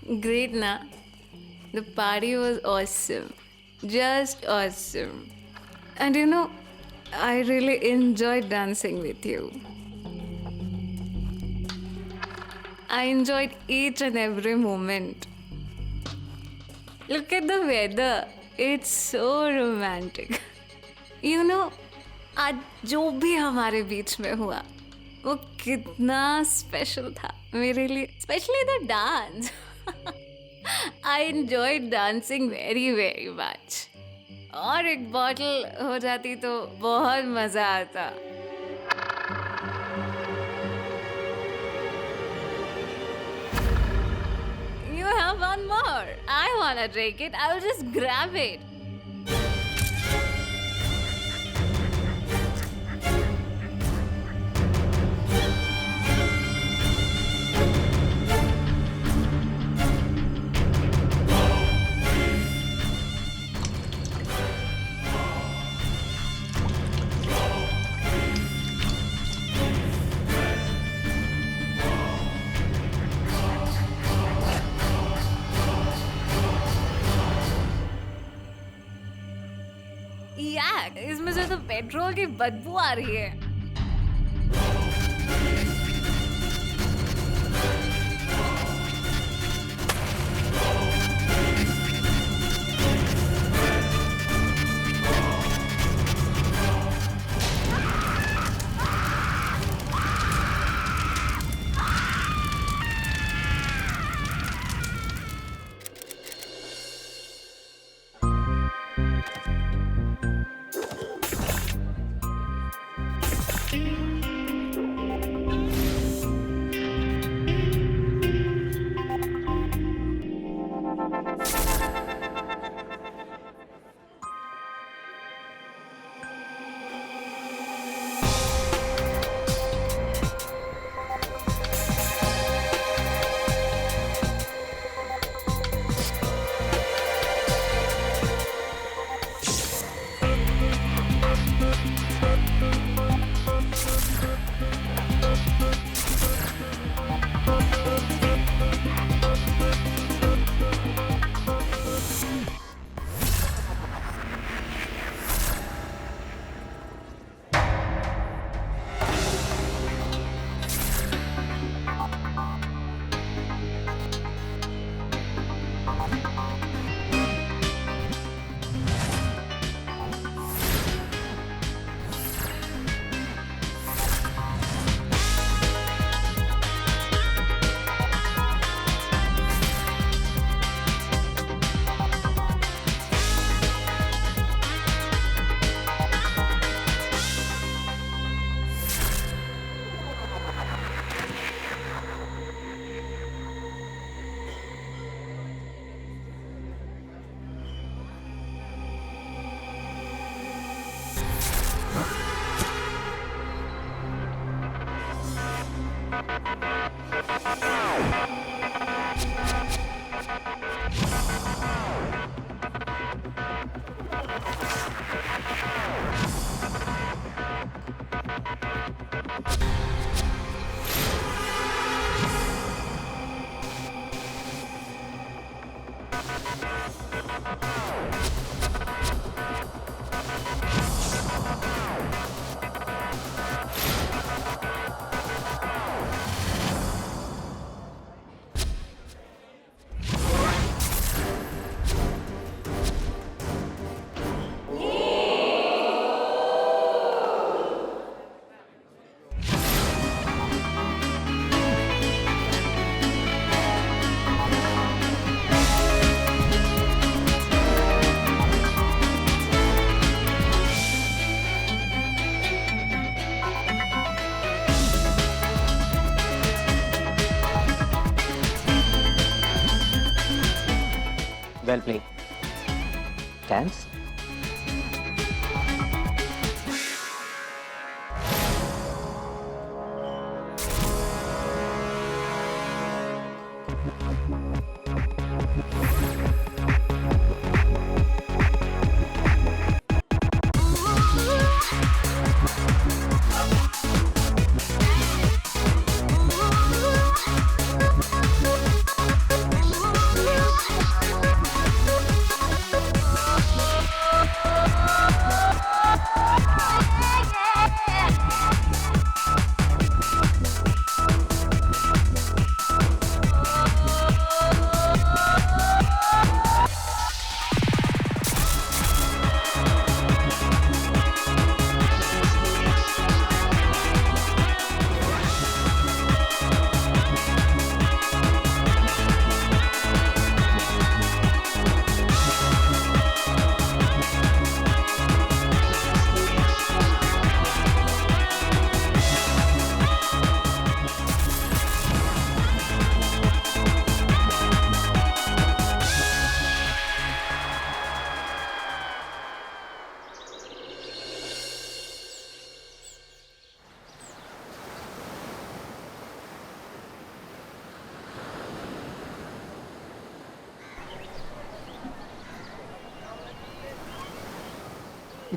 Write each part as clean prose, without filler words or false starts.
Great, na? The party was awesome. Just awesome. And I really enjoyed dancing with you. I enjoyed each and every moment. Look at the weather. It's so romantic. You know, आज जो भी हमारे बीच में हुआ वो कितना special था मेरे लिए, specially the dance. I enjoyed dancing very very much. और एक बॉटल हो जाती तो बहुत मजा आता. You have one more. I wanna drink it. I'll just grab it. याक, इसमें से तो पेट्रोल की बदबू आ रही है. Well played. Dance?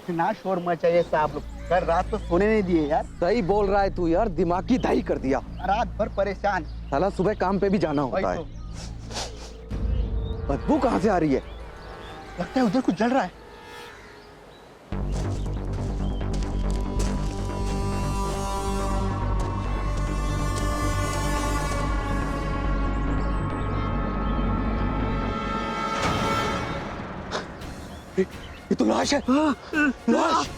कितना शोर मचाइए साहब लोग, कल रात तो सोने नहीं दिए यार। सही बोल रहा है तू यार, दिमाग की दही कर दिया। रात भर परेशान। साला सुबह काम पे भी जाना वही होता तो। है। बदबू कहाँ से आ रही है? लगता है उधर कुछ जल रहा है। ये तो लाश है। लाश।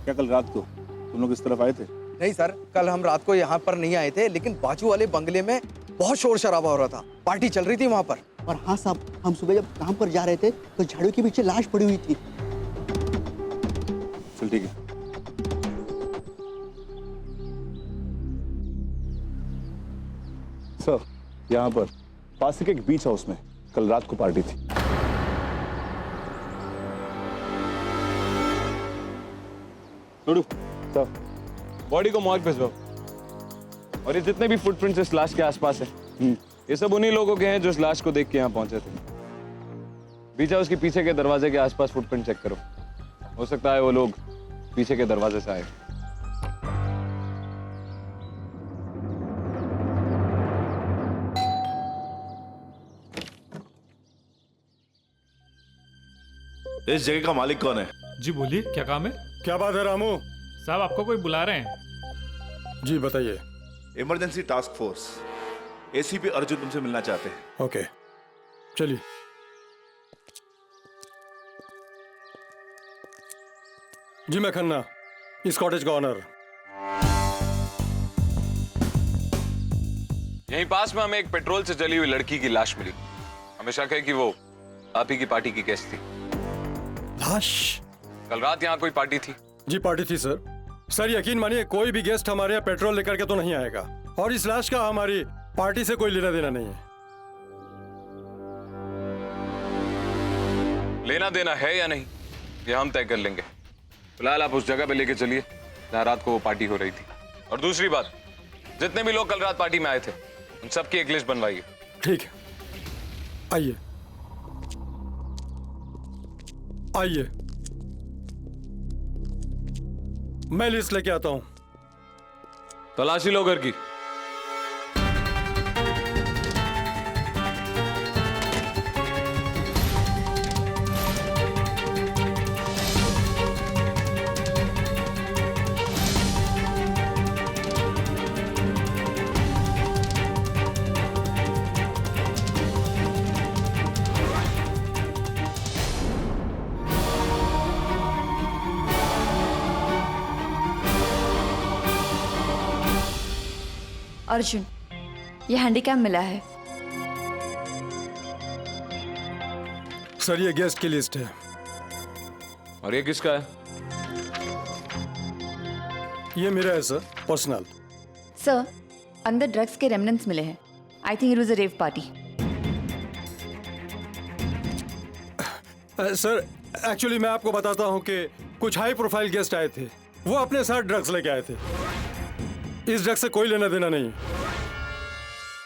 क्या कल रात को तुम लोग इस तरफ आए थे? नहीं सर, कल हम रात को यहाँ पर नहीं आए थे, लेकिन बाजू वाले बंगले में बहुत शोर शराबा हो रहा था। पार्टी चल रही थी वहाँ पर। और हाँ साहब, हम सुबह जब काम पर जा रहे थे तो झाड़ू के पीछे लाश पड़ी हुई थी। चल ठीक है। सर, यहाँ पर पास के एक बीच हाउस में कल रात को पार्टी थी। टुडू, सर, बॉडी को मॉर्ग भिजवाओ। और ये जितने भी फुटप्रिंट्स इस लाश के आसपास है, ये सब उन्हीं लोगों के हैं जो इस लाश को देख के यहाँ पहुंचे थे। बीच हाउस के पीछे के दरवाजे के आसपास फुटप्रिंट चेक करो। हो सकता है वो लोग पीछे के दरवाजे से आए। इस जगह का मालिक कौन है? जी बोलिए, क्या काम है? क्या बात है रामू? साहब आपको कोई बुला रहे हैं। जी बताइए। Emergency task force ACP Arjun तुमसे मिलना चाहते हैं। ओके, चलिए। जी मैं खन्ना, इस कॉटेज का ऑनर। यहीं पास में हमें एक पेट्रोल से जली हुई लड़की की लाश मिली। हमें शक है कि वो आप ही की पार्टी की गेस्ट थी। लाश? कल रात यहाँ कोई पार्टी थी? जी पार्टी थी सर। सर यकीन मानिए, कोई भी गेस्ट हमारे यहाँ पेट्रोल लेकर के तो नहीं आएगा, और इस लाश का हमारी पार्टी से कोई लेना देना नहीं है। लेना देना है या नहीं, ये हम तय कर लेंगे। फिलहाल आप उस जगह पे लेके चलिए जहाँ रात को वो पार्टी हो रही थी। और दूसरी बात, जितने भी लोग कल रात पार्टी में आए थे, उन सबकी एक लिस्ट बनवाइए। ठीक है, आइए आइए, मैं लिस्ट लेके आता हूं। तलाशी लो घर की। अर्जुन, ये हैंडीकैप मिला है। सर ये गेस्ट की लिस्ट है। और ये किसका है? ये मेरा है सर, पर्सनल। सर, अंदर ड्रग्स के रेमनेंट्स मिले हैं। I think it was a rave party. Sir actually मैं आपको बताता हूं कि कुछ हाई प्रोफाइल गेस्ट आए थे, वो अपने साथ ड्रग्स लेके आए थे। इस ड्रग्स से कोई लेना देना नहीं।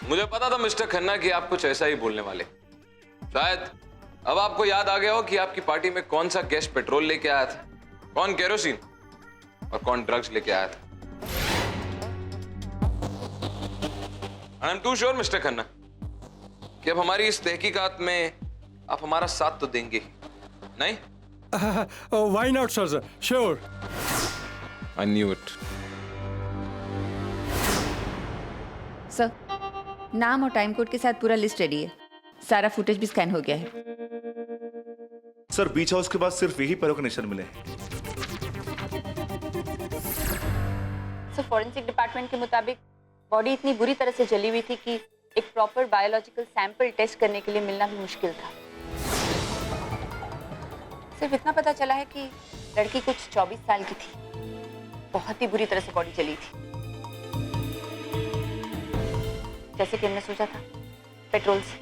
मुझे पता था मिस्टर खन्ना कि आप कुछ ऐसा ही बोलने वाले। शायद अब आपको याद आ गया हो कि आपकी पार्टी में कौन सा गेस्ट पेट्रोल लेके आया था, कौन केरोसिन और कौन ड्रग्स लेके आया था। I am too sure mister Khanna कि अब हमारी इस तहकीकात में आप हमारा साथ तो देंगे ही, नहीं? Why not sir, sure. I knew it. Sir, नाम और टाइम कोड के साथ पूरा लिस्ट रेडी है। सारा फुटेज भी स्कैन हो गया है। सर बीच हाउस के पास सिर्फ यही पैरों के निशान मिले हैं। सर फॉरेंसिक डिपार्टमेंट के मुताबिक बॉडी इतनी बुरी तरह से जली हुई थी कि एक प्रॉपर बायोलॉजिकल सैंपल टेस्ट करने के लिए मिलना भी मुश्किल था। सिर्फ इतना पता चला है कि लड़की कुछ 24 साल की थी। बहुत ही बुरी तरह से बॉडी जली थी। जैसे कि हमने सोचा था, पेट्रोल से।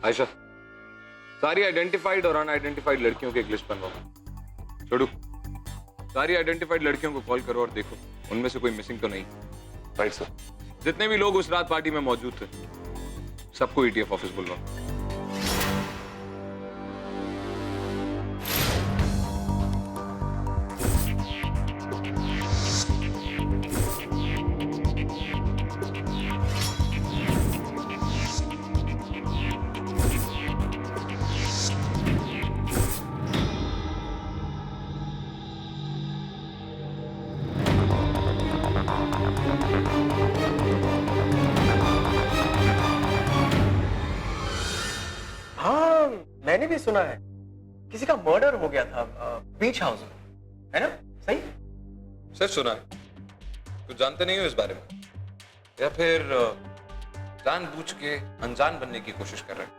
आयशा, सारी आइडेंटिफाइड और अनआइडेंटिफाइड लड़कियों की एक लिस्ट बनवाओ। छोड़ू, सारी आइडेंटिफाइड लड़कियों को कॉल करो और देखो उनमें से कोई मिसिंग तो नहीं। Right sir. जितने भी लोग उस रात पार्टी में मौजूद थे सबको ईटीएफ ऑफिस बुलवाओ। हाँ, मैंने भी सुना है किसी का मर्डर हो गया था बीच हाउस में, है ना? सही? सच सुना है? कुछ जानते नहीं हो इस बारे में, या फिर जानबूझ के अनजान बनने की कोशिश कर रहे हैं?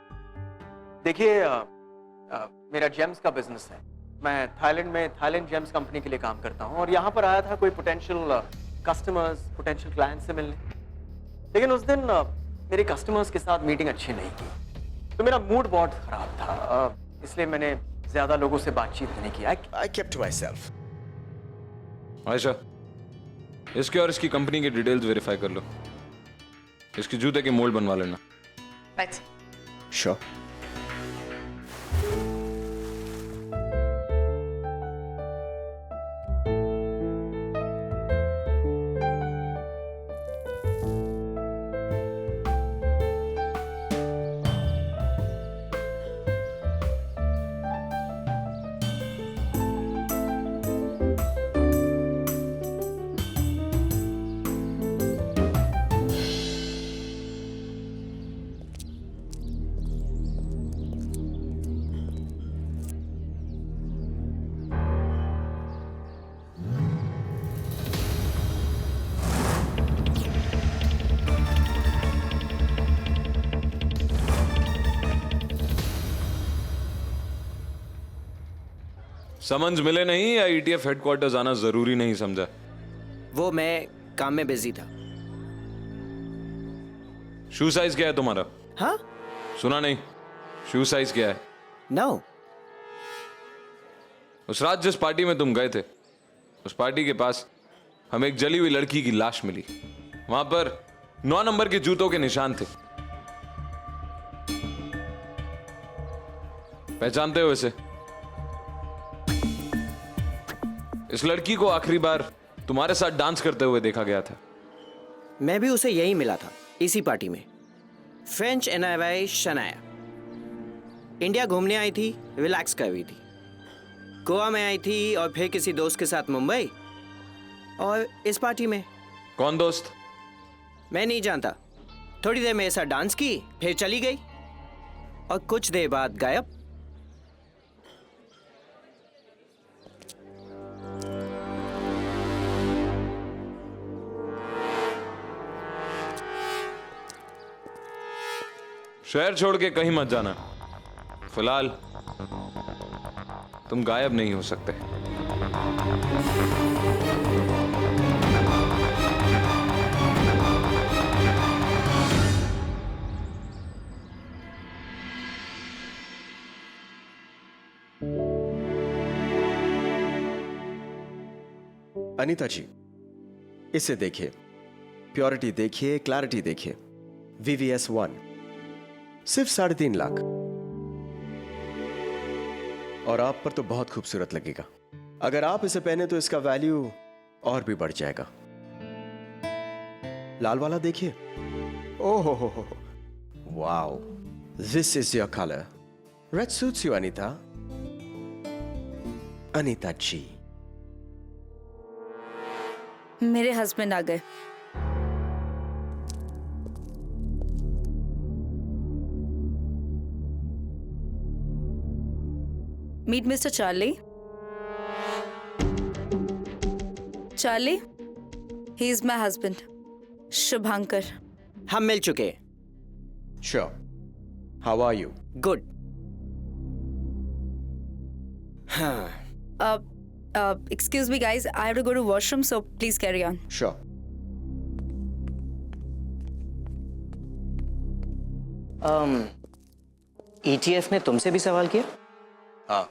देखिए, मेरा जेम्स का बिजनेस है। मैं थाईलैंड में थाईलैंड जेम्स कंपनी के लिए काम करता हूँ और यहाँ पर आया था कोई पोटेंशियल कस्टमर्स, पोटेंशियल क्लाइंट से मिलने। लेकिन उस दिन मेरे कस्टमर्स के साथ मीटिंग अच्छी नहीं की, तो मेरा मूड बहुत खराब था, इसलिए मैंने ज्यादा लोगों से बातचीत नहीं की। I kept to myself. Ayesha, इसके और इसकी कंपनी की डिटेल्स वेरीफाई कर लो। इसके जूते के मोल्ड बनवा लेना। Right. श्योर। समन्स मिले नहीं या ईटीएफ हेडक्वार्टर्स आना जरूरी नहीं समझा? वो मैं काम में बिजी था। शू साइज क्या है तुम्हारा? हाँ? सुना नहीं, शू साइज क्या है? नो। उस रात जिस पार्टी में तुम गए थे, उस पार्टी के पास हमें एक जली हुई लड़की की लाश मिली। वहां पर 9 नंबर के जूतों के निशान थे। पहचानते हो इसे? इस लड़की को आखिरी बार तुम्हारे साथ डांस करते हुए देखा गया था। मैं भी उसे यही मिला था, इसी पार्टी में। फ्रेंच एनआईवाई शनाया इंडिया घूमने आई थी, रिलैक्स कर रही थी। गोवा में आई थी और फिर किसी दोस्त के साथ मुंबई और इस पार्टी में। कौन दोस्त? मैं नहीं जानता। थोड़ी देर मेरे साथ डांस की, फिर चली गई और कुछ देर बाद गायब। शहर छोड़ के कहीं मत जाना। फिलहाल तुम गायब नहीं हो सकते। अनीता जी, इसे देखिए, प्योरिटी देखिए, क्लैरिटी देखिए। VVS 1 सिर्फ 3.5 लाख। और आप पर तो बहुत खूबसूरत लगेगा। अगर आप इसे पहने तो इसका वैल्यू और भी बढ़ जाएगा। लाल वाला देखिए। ओहो हो, wow, this is your colour. Red suits you Anita. Anita ji, मेरे हस्बैंड आ गए। Meet mister Charlie. Charlie, he is my husband, Shubhankar. हम मिल चुके। Sure. How are you? Good. हाँ। Excuse me guys, I have to go to washroom, so please carry on. Sure. ETF ने तुमसे भी सवाल किया? हाँ,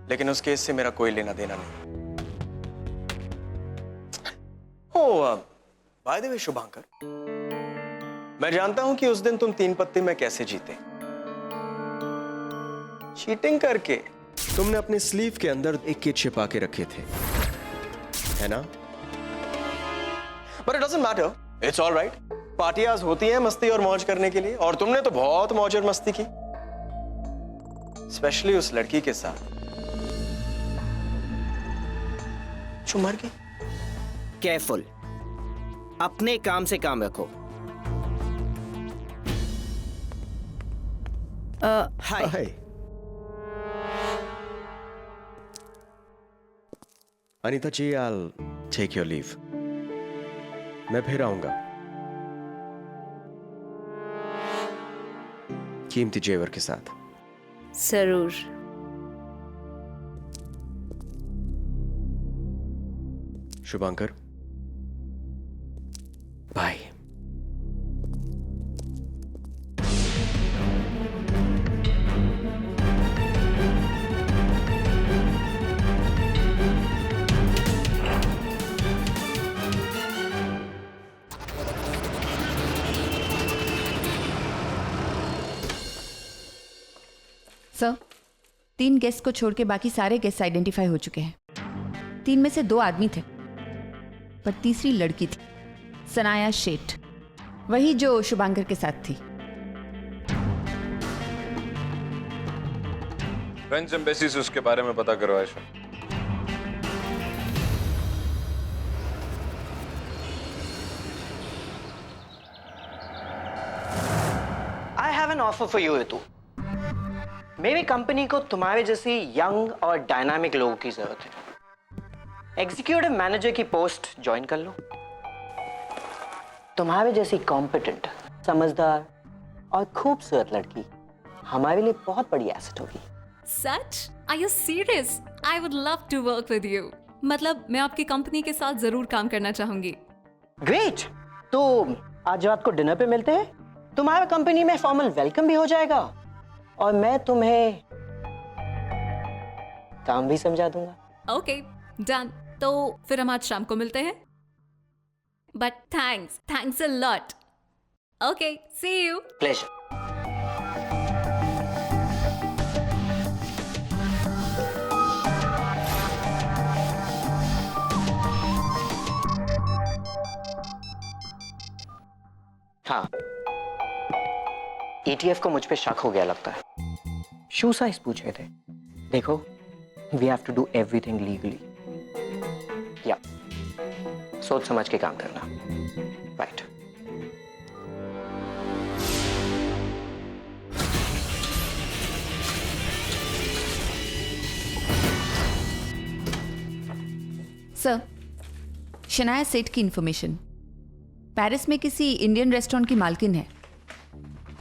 लेकिन उस केस से मेरा कोई लेना देना नहीं। ओह, बाय द वे शुभांकर, मैं जानता हूं कि उस दिन तुम 3 पत्ते में कैसे जीते। चीटिंग करके तुमने अपने स्लीव के अंदर एक किट छिपा के रखे थे, है ना? But it doesn't matter, it's all right. पार्टियां होती हैं मस्ती और मौज करने के लिए, और तुमने तो बहुत मौज और मस्ती की, स्पेशली उस लड़की के साथ जो मर गई। केयरफुल, अपने काम से काम रखो। हाय। अनीता जी, I'll take your leave. मैं फिर आऊंगा कीमती जेवर के साथ। जरूर। शुभांकर, बाय। सर, 3 गेस्ट को छोड़ के बाकी सारे गेस्ट आइडेंटिफाई हो चुके हैं। 3 में से 2 आदमी थे, पर तीसरी लड़की थी, सनाया शेठ, वही जो शुभांकर के साथ थी। फ्रेंच एम्बेसी से उसके बारे में पता करो Ayesha. I have an offer for you Ritu. मेरी कंपनी को तुम्हारे जैसी यंग और डायनामिक लोगों की जरूरत है। एग्जीक्यूटिव मैनेजर की पोस्ट ज्वाइन कर लो। तुम्हारे जैसी कॉम्पिटेंट, समझदार और खूबसूरत लड़की हमारे लिए बहुत बड़ी एसेट होगी। सच? Are you serious? I would love to work with you. मतलब मैं आपकी कंपनी के साथ जरूर काम करना चाहूंगी। ग्रेट, तो आज रात को डिनर पे मिलते हैं। तुम्हारे कंपनी में फॉर्मल वेलकम भी हो जाएगा और मैं तुम्हें काम भी समझा दूंगा। Okay, done. तो फिर हम आज शाम को मिलते हैं। But thanks a lot. Okay, see you. Pleasure. हाँ, ETF को मुझ पे शक हो गया लगता है। शू साइज पूछ रहे थे। देखो, we have to do everything legally. या सोच समझ के काम करना। राइट। सर, शनाया सेठ की इंफॉर्मेशन, पेरिस में किसी इंडियन रेस्टोरेंट की मालकिन है।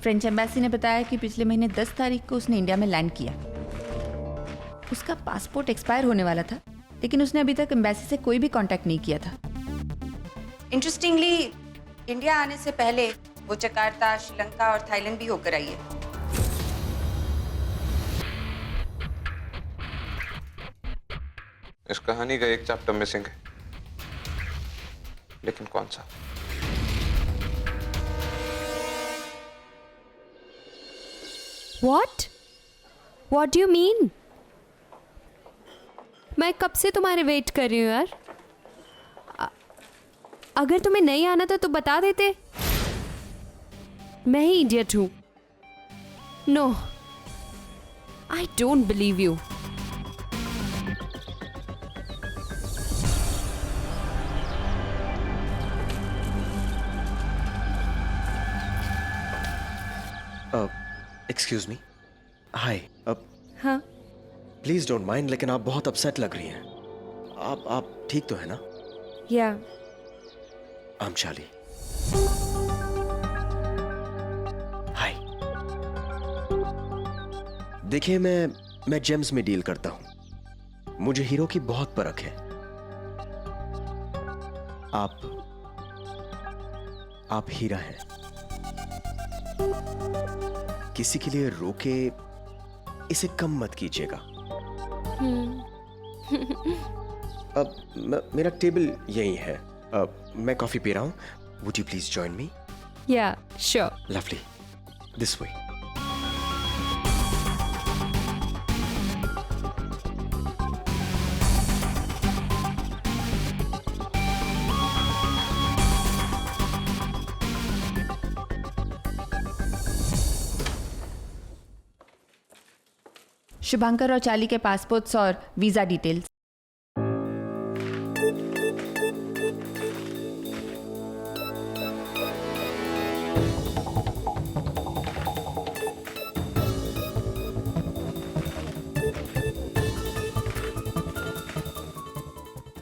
फ्रेंच एम्बेसी ने बताया कि पिछले महीने 10 तारीख को उसने इंडिया में लैंड किया। उसका पासपोर्ट एक्सपायर होने वाला था, लेकिन उसने अभी तक एम्बेसी से कोई भी कांटेक्ट नहीं किया था। इंटरेस्टिंगली, इंडिया आने से पहले वो जकार्ता, श्रीलंका और थाईलैंड भी होकर आई है। इस कहानी का एक चैप्टर मिसिंग है, लेकिन कौन सा? What do you mean? मैं कब से तुम्हारे वेट कर रही हूँ यार। अगर तुम्हें नहीं आना था तो बता देते। मैं ही इडियट हूँ। No, I don't believe you. Excuse me. Hi. हाँ, प्लीज डोंट माइंड, लेकिन आप बहुत अपसेट लग रही हैं। आप ठीक तो है ना? या आई एम शाली। हाय। देखिए, मैं जेम्स में डील करता हूं। मुझे हीरो की बहुत परख है। आप हीरा हैं। किसी के लिए रोके इसे कम मत कीजिएगा। अब मेरा टेबल यही है। अब मैं कॉफी पी रहा हूँ। Would you please join me? Yeah, sure. Lovely, this way. Shubhankar और चार्ली के पासपोर्ट्स और वीज़ा डिटेल्स।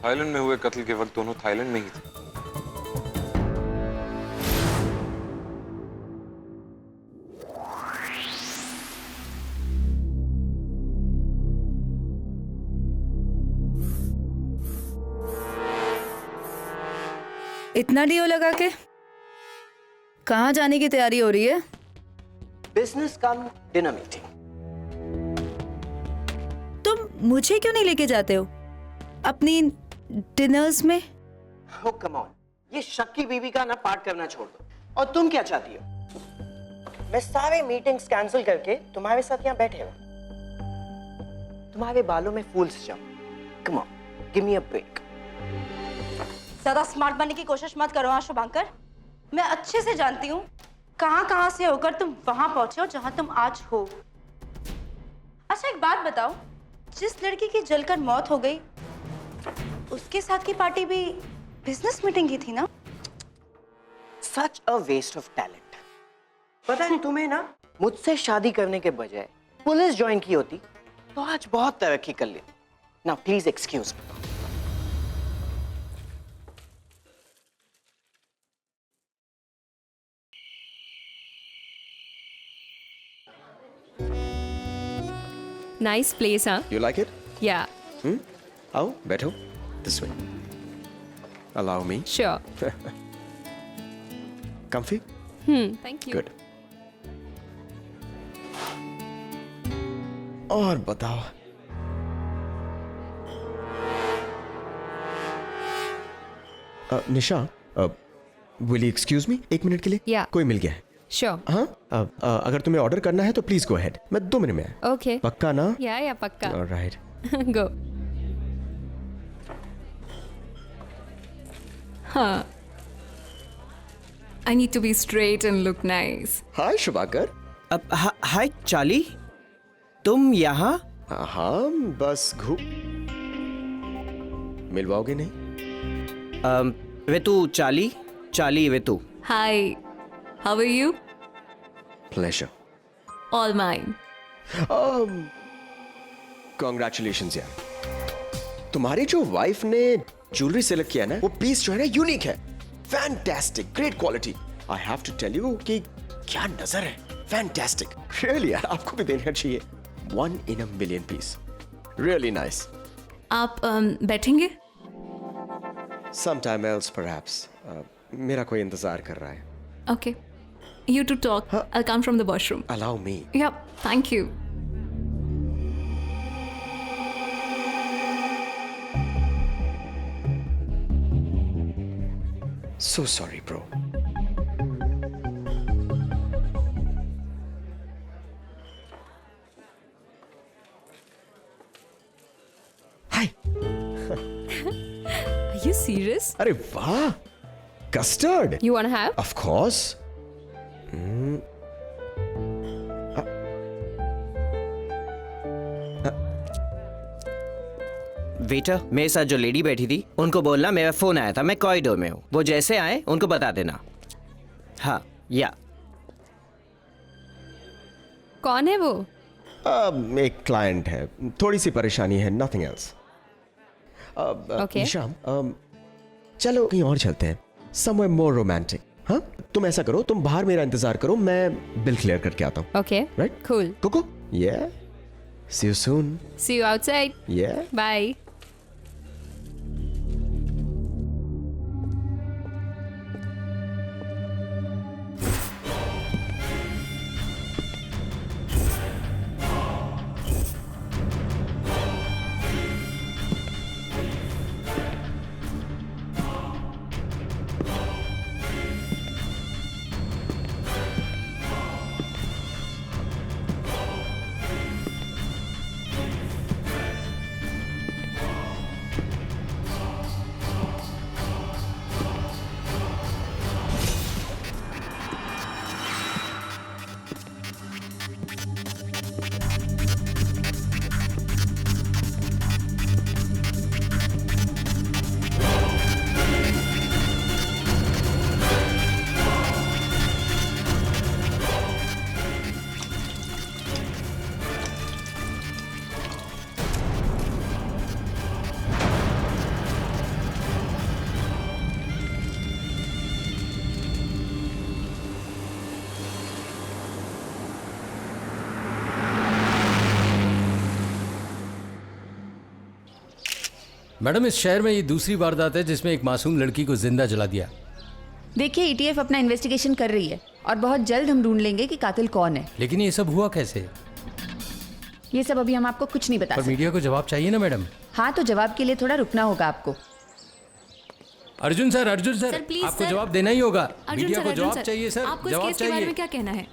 थाईलैंड में हुए कत्ल के वक्त दोनों थाईलैंड में ही थे। इतना डीओ लगा के कहाँ जाने की तैयारी हो रही है? बिजनेस कम डिनर मीटिंग। तुम मुझे क्यों नहीं लेके जाते हो अपनी डिनर्स में? Oh, come on. ये शक्की बीबी का ना पार्ट करना छोड़ दो। और तुम क्या चाहती हो? मैं सारे मीटिंग्स कैंसिल करके तुम्हारे साथ यहाँ बैठे हूँ। तुम्हारे बालों में फूल से जाऊं। Come on, give me a break. ज्यादा स्मार्ट बनने की कोशिश मत करो हाँ शुभांकर। मैं अच्छे से जानती हूँ कहाँ से होकर तुम वहां पहुंचे हो जहां तुम आज हो। अच्छा एक बात बताओ, जिस लड़की की जलकर मौत हो गई उसके साथ की पार्टी भी बिजनेस मीटिंग की थी ना? Such a waste of talent. पता है तुम्हें ना, मुझसे शादी करने के बजाय पुलिस ज्वाइन की होती तो आज बहुत तरक्की कर लेती। Now please excuse me. Nice place, huh? You like it? Yeah, आओ बैठो। This way. Allow me. sure. Comfy? Thank you. Good. और बताओ। निशा, will you excuse me? एक मिनट के लिए? Yeah. कोई मिल गया है। Sure. हाँ, अगर तुम्हें ऑर्डर करना है तो प्लीज गो अहेड। मैं 2 मिनट में आया। Okay. पक्का ना? Yeah, pakka. Alright. Go. Huh. I need to be straight and look nice. हाय शुभाकर। अब हाय चार्ली, तुम यहाँ? हाँ, बस मिलवाओगे नहीं? वे तू चार्ली वे तू। Hi. How are you? Pleasure. All mine. Congratulations यार। तुम्हारी जो वाइफ ने ज्वेलरी सेलेक्ट किया ना, वो पीस जो है ना यूनिक है। Fantastic, great quality. I have to tell you कि क्या नजर है। फैंटास्टिक, रियली यार, आपको भी देना चाहिए। 1 in a million piece. Really nice. आप बैठेंगे? Sometime else perhaps. मेरा कोई इंतजार कर रहा है। Okay. You two talk. I'll come from the washroom. Allow me. Yep. Thank you. So sorry, bro. Hi. Are you serious? अरे वाह, custard. You want to have? Of course. Waiter, मेरे साथ जो लेडी बैठी थी उनको बोलना मेरा फोन आया था, मैं कॉरिडोर में हूँ। वो जैसे आए उनको बता देना। हाँ, या। कौन है वो? एक क्लाइंट है, थोड़ी सी परेशानी है, नथिंग एल्स। Okay. निशाम, चलो कहीं और चलते हैं, समवेयर मोर रोमांटिक। हाँ, तुम ऐसा करो, तुम बाहर मेरा इंतजार करो, मैं बिल क्लियर करके आता हूँ। Okay. Right? Cool. Coco? Yeah. See you soon. See you outside. Yeah. Bye. Madam इस शहर में ये दूसरी वारदात है जिसमें एक मासूम लड़की को जिंदा जला दिया। देखिए ईटीएफ अपना इन्वेस्टिगेशन कर रही है और बहुत जल्द हम ढूंढ लेंगे कि कातिल कौन है। लेकिन ये सब हुआ कैसे? ये सब अभी हम आपको कुछ नहीं बता पर सकते। मीडिया को जवाब चाहिए ना मैडम। हाँ तो जवाब के लिए थोड़ा रुकना होगा आपको। अर्जुन सर please, आपको सर। जवाब देना ही होगा। अर्जुन मीडिया सर, को अर्जुन जवाब सर, चाहिए सर। आपको इस जवाब केस के बारे चाहिए। में क्या कहना है?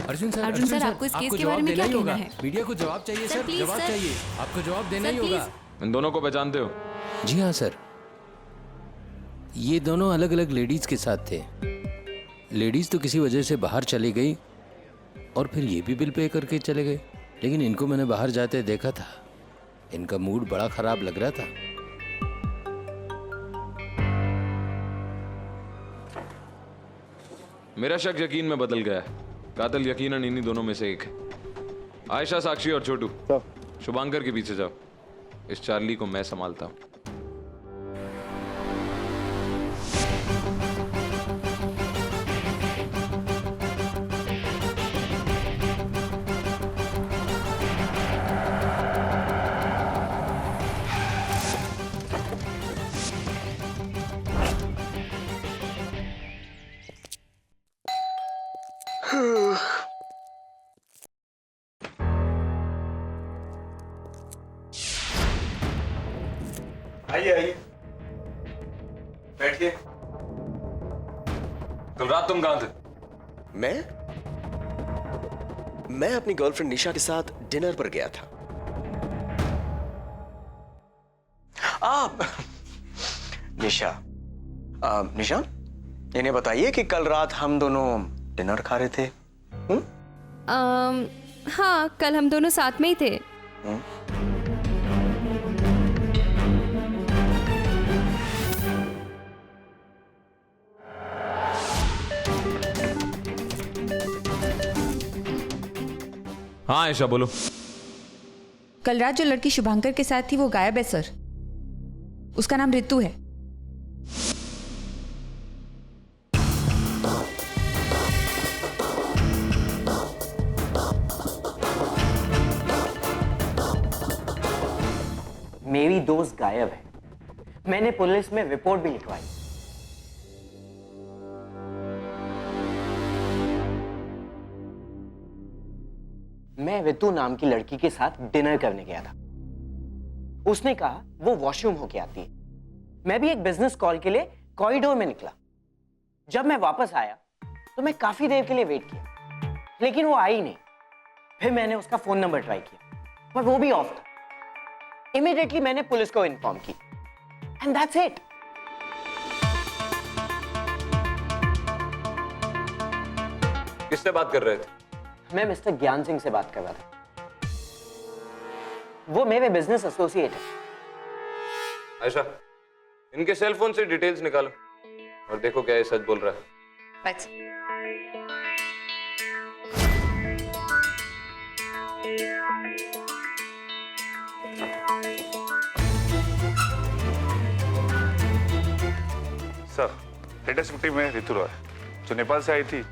अर्जुन सर आपको इस केस के बारे में क्या देना ही कहना होगा। है? मीडिया को जवाब चाहिए सर, सर। प्लीज, जवाब सर। चाहिए। आपको जवाब देना सर, ही होगा। प्लीज। इन दोनों को पहचानते हो? जी हाँ सर, ये दोनों अलग अलग लेडीज के साथ थे। लेडीज तो किसी वजह से बाहर चली गई और फिर ये भी बिल पे करके चले गए, लेकिन इनको मैंने बाहर जाते देखा था। इनका मूड बड़ा खराब लग रहा था। मेरा शक यकीन में बदल गया है। कातिल यकीनन इन्हीं दोनों में से एक है। आयशा, साक्षी और छोटू शुभांकर के पीछे जाओ। इस चार्ली को मैं संभालता हूँ। आइए आइए, बैठिए। कल रात तुम कहाँ थे? मैं अपनी गर्लफ्रेंड निशा के साथ डिनर पर गया था। निशा इन्हें बताइए कि कल रात हम दोनों डिनर खा रहे थे। हाँ, कल हम दोनों साथ में ही थे। हाँ आयशा बोलो। कल रात जो लड़की शुभांकर के साथ थी वो गायब है सर। उसका नाम रितु है। मेरी दोस्त गायब है। मैंने पुलिस में रिपोर्ट भी लिखवाई। मैं रितु नाम की लड़की के साथ डिनर करने गया था। उसने कहा वो वॉशरूम होके आती है। मैं भी एक बिजनेस कॉल के लिए कॉरिडोर में निकला। जब मैं वापस आया तो मैं काफी देर के लिए वेट किया, लेकिन वो आई नहीं। फिर मैंने उसका फोन नंबर ट्राई किया, पर वो भी ऑफ था। इमीडिएटली मैंने पुलिस को इन्फॉर्म की, एंड दैट्स इट। किससे बात कर रहे थे? मैं मिस्टर ज्ञान सिंह से बात कर रहा था। वो मेरे बिजनेस एसोसिएट है। आयशा, इनके सेल फोन से डिटेल्स निकालो और देखो क्या ये सच बोल रहा है। सर, लेटेस्ट विक्टिम में रितु रॉय, जो नेपाल से आई थी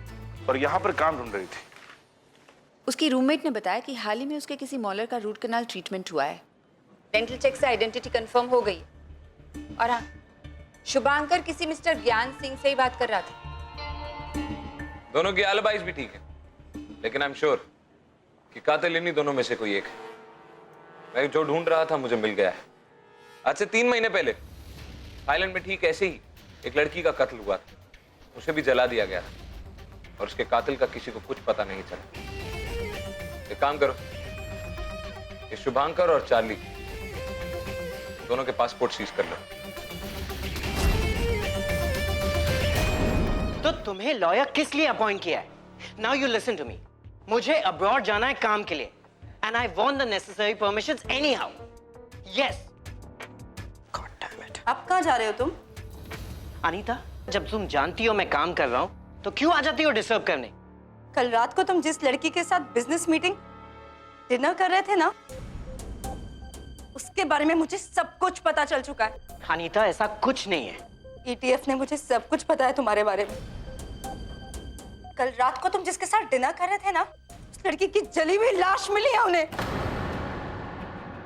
और यहाँ पर काम ढूंढ रही थी। उसकी रूममेट ने बताया कि हाल ही में उसके किसी मॉलर का रूट कनाल ट्रीटमेंट हुआ है। डेंटल चेक से आइडेंटिटी कंफर्म हो गई है। और हाँ, शुभांकर किसी मिस्टर ज्ञान सिंह से ही बात कर रहा था। दोनों की एलिबाइज भी ठीक है, लेकिन आई एम श्योर कि कातिल इन्हीं दोनों में से कोई एक है। मैं जो ढूंढ रहा था मुझे मिल गया है। आज से 3 महीने पहले थाईलैंड में ठीक ऐसे ही एक लड़की का कत्ल हुआ था। उसे भी जला दिया गया था और उसके कातिल का किसी को कुछ पता नहीं चला। एक काम करो, ये शुभांकर और चार्ली दोनों के पासपोर्ट सीज कर लो। तो तुम्हें लॉयर किस लिए अपॉइंट किया है? Now you listen to me. मुझे अब्रॉड जाना है काम के लिए, and I want the necessary permissions anyhow. Yes. अब कहाँ जा रहे हो तुम? अनीता, जब तुम जानती हो मैं काम कर रहा हूं तो क्यों आ जाती हो डिस्टर्ब करने? कल रात को तुम जिस लड़की के साथ बिजनेस मीटिंग डिनर कर रहे थे ना, उसके बारे में मुझे सब कुछ पता चल चुका है। अनीता, ऐसा कुछ नहीं है। ईटीएफ ने मुझे सब कुछ पता है तुम्हारे बारे में। कल रात को तुम जिसके साथ डिनर कर रहे थे ना, उस लड़की की जली हुई लाश मिली है उन्हें।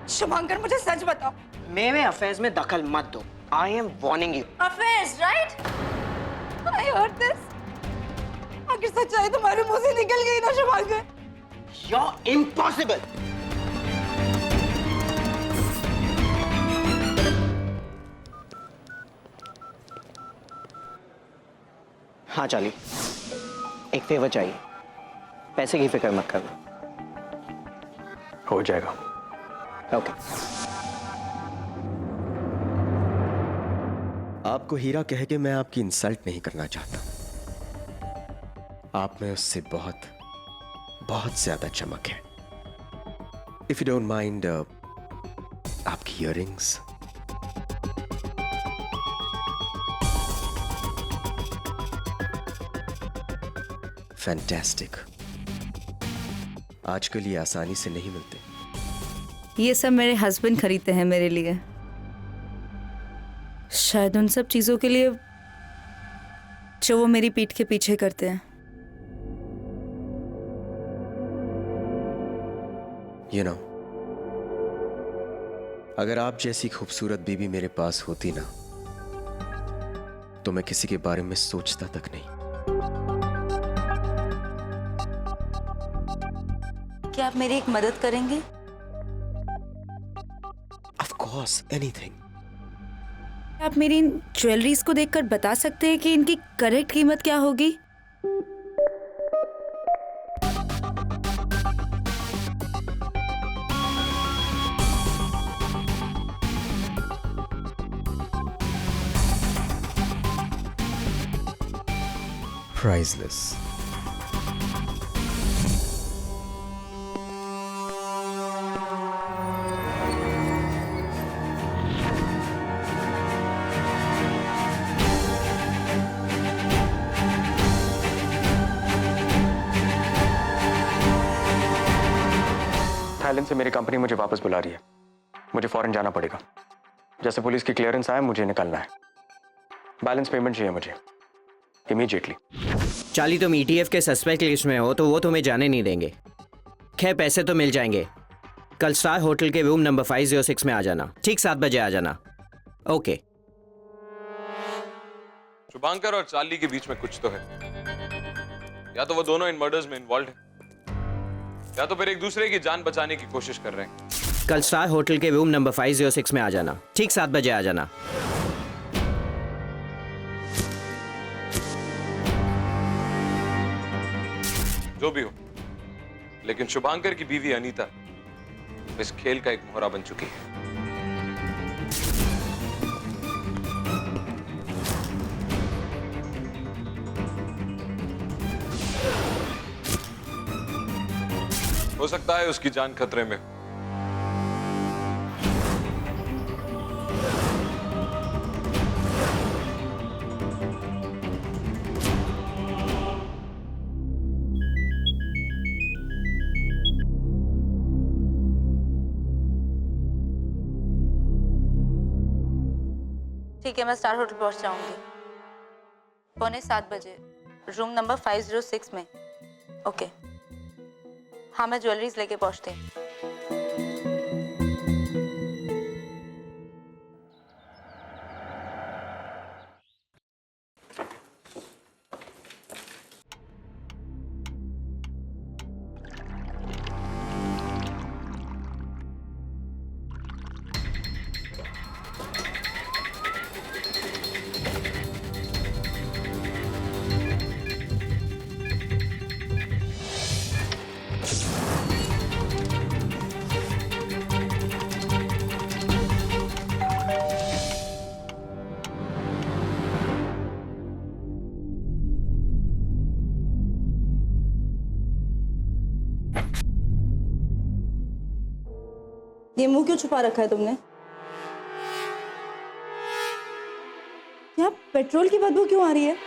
शुभांकर, मुझे सच बताओ, मेरे अफेयर्स में दखल मत दो। I am warning you. Affairs, right? I heard this. आखिर सच्चाई तुम्हारे मुंह से निकल गई ना शुभांकर। You're impossible. हाँ चाली, एक फेवर चाहिए। पैसे की फिक्र मत करना। हो जाएगा। ओके। आपको हीरा कह के मैं आपकी इंसल्ट नहीं करना चाहता। आप में उससे बहुत बहुत ज्यादा चमक है। इफ यू डोंट माइंड, आपकी इयररिंग्स। फैंटास्टिक। आजकल ये आसानी से नहीं मिलते। ये सब मेरे हस्बैंड खरीदते हैं मेरे लिए। शायद उन सब चीजों के लिए जो वो मेरी पीठ के पीछे करते हैं। You know, अगर आप जैसी खूबसूरत बीवी मेरे पास होती ना, तो मैं किसी के बारे में सोचता तक नहीं। क्या आप मेरी एक मदद करेंगे? Of course, anything. आप मेरी इन ज्वेलरीज को देखकर बता सकते हैं कि इनकी करेक्ट कीमत क्या होगी? Priceless. थाईलैंड से मेरी कंपनी मुझे वापस बुला रही है। मुझे फॉरेन जाना पड़ेगा। जैसे पुलिस की क्लियरेंस आए मुझे निकलना है। बैलेंस पेमेंट चाहिए मुझे इमीडिएटली। चाली, तुम ETF के सस्पेक्ट लिस्ट में हो तो वो तुम्हें जाने नहीं देंगे। खैर, पैसे तो मिल जाएंगे। कल स्टार होटल के रूम नंबर 506 में आ जाना। ठीक 7 बजे आ जाना। ओके। शुभांकर और चार्ली के बीच में कुछ तो है। या तो वो दोनों इन मर्डर्स में इन्वॉल्व हैं, या तो फिर एक दूसरे की जान बचाने की कोशिश कर रहे हैं। कल स्टार होटल के रूम नंबर 506 में आ जाना। ठीक 7 बजे आ जाना। जो भी हो, लेकिन शुभांकर की बीवी अनीता इस खेल का एक मोहरा बन चुकी है। हो सकता है उसकी जान खतरे में। ठीक है, मैं स्टार होटल पहुंच जाऊंगी 6:45 बजे, रूम नंबर 506 में। ओके। हाँ, मैं ज्वेलरीज लेके पहुंचती हूँ। ये मुंह क्यों छुपा रखा है तुमने? यहाँ पेट्रोल की बदबू क्यों आ रही है?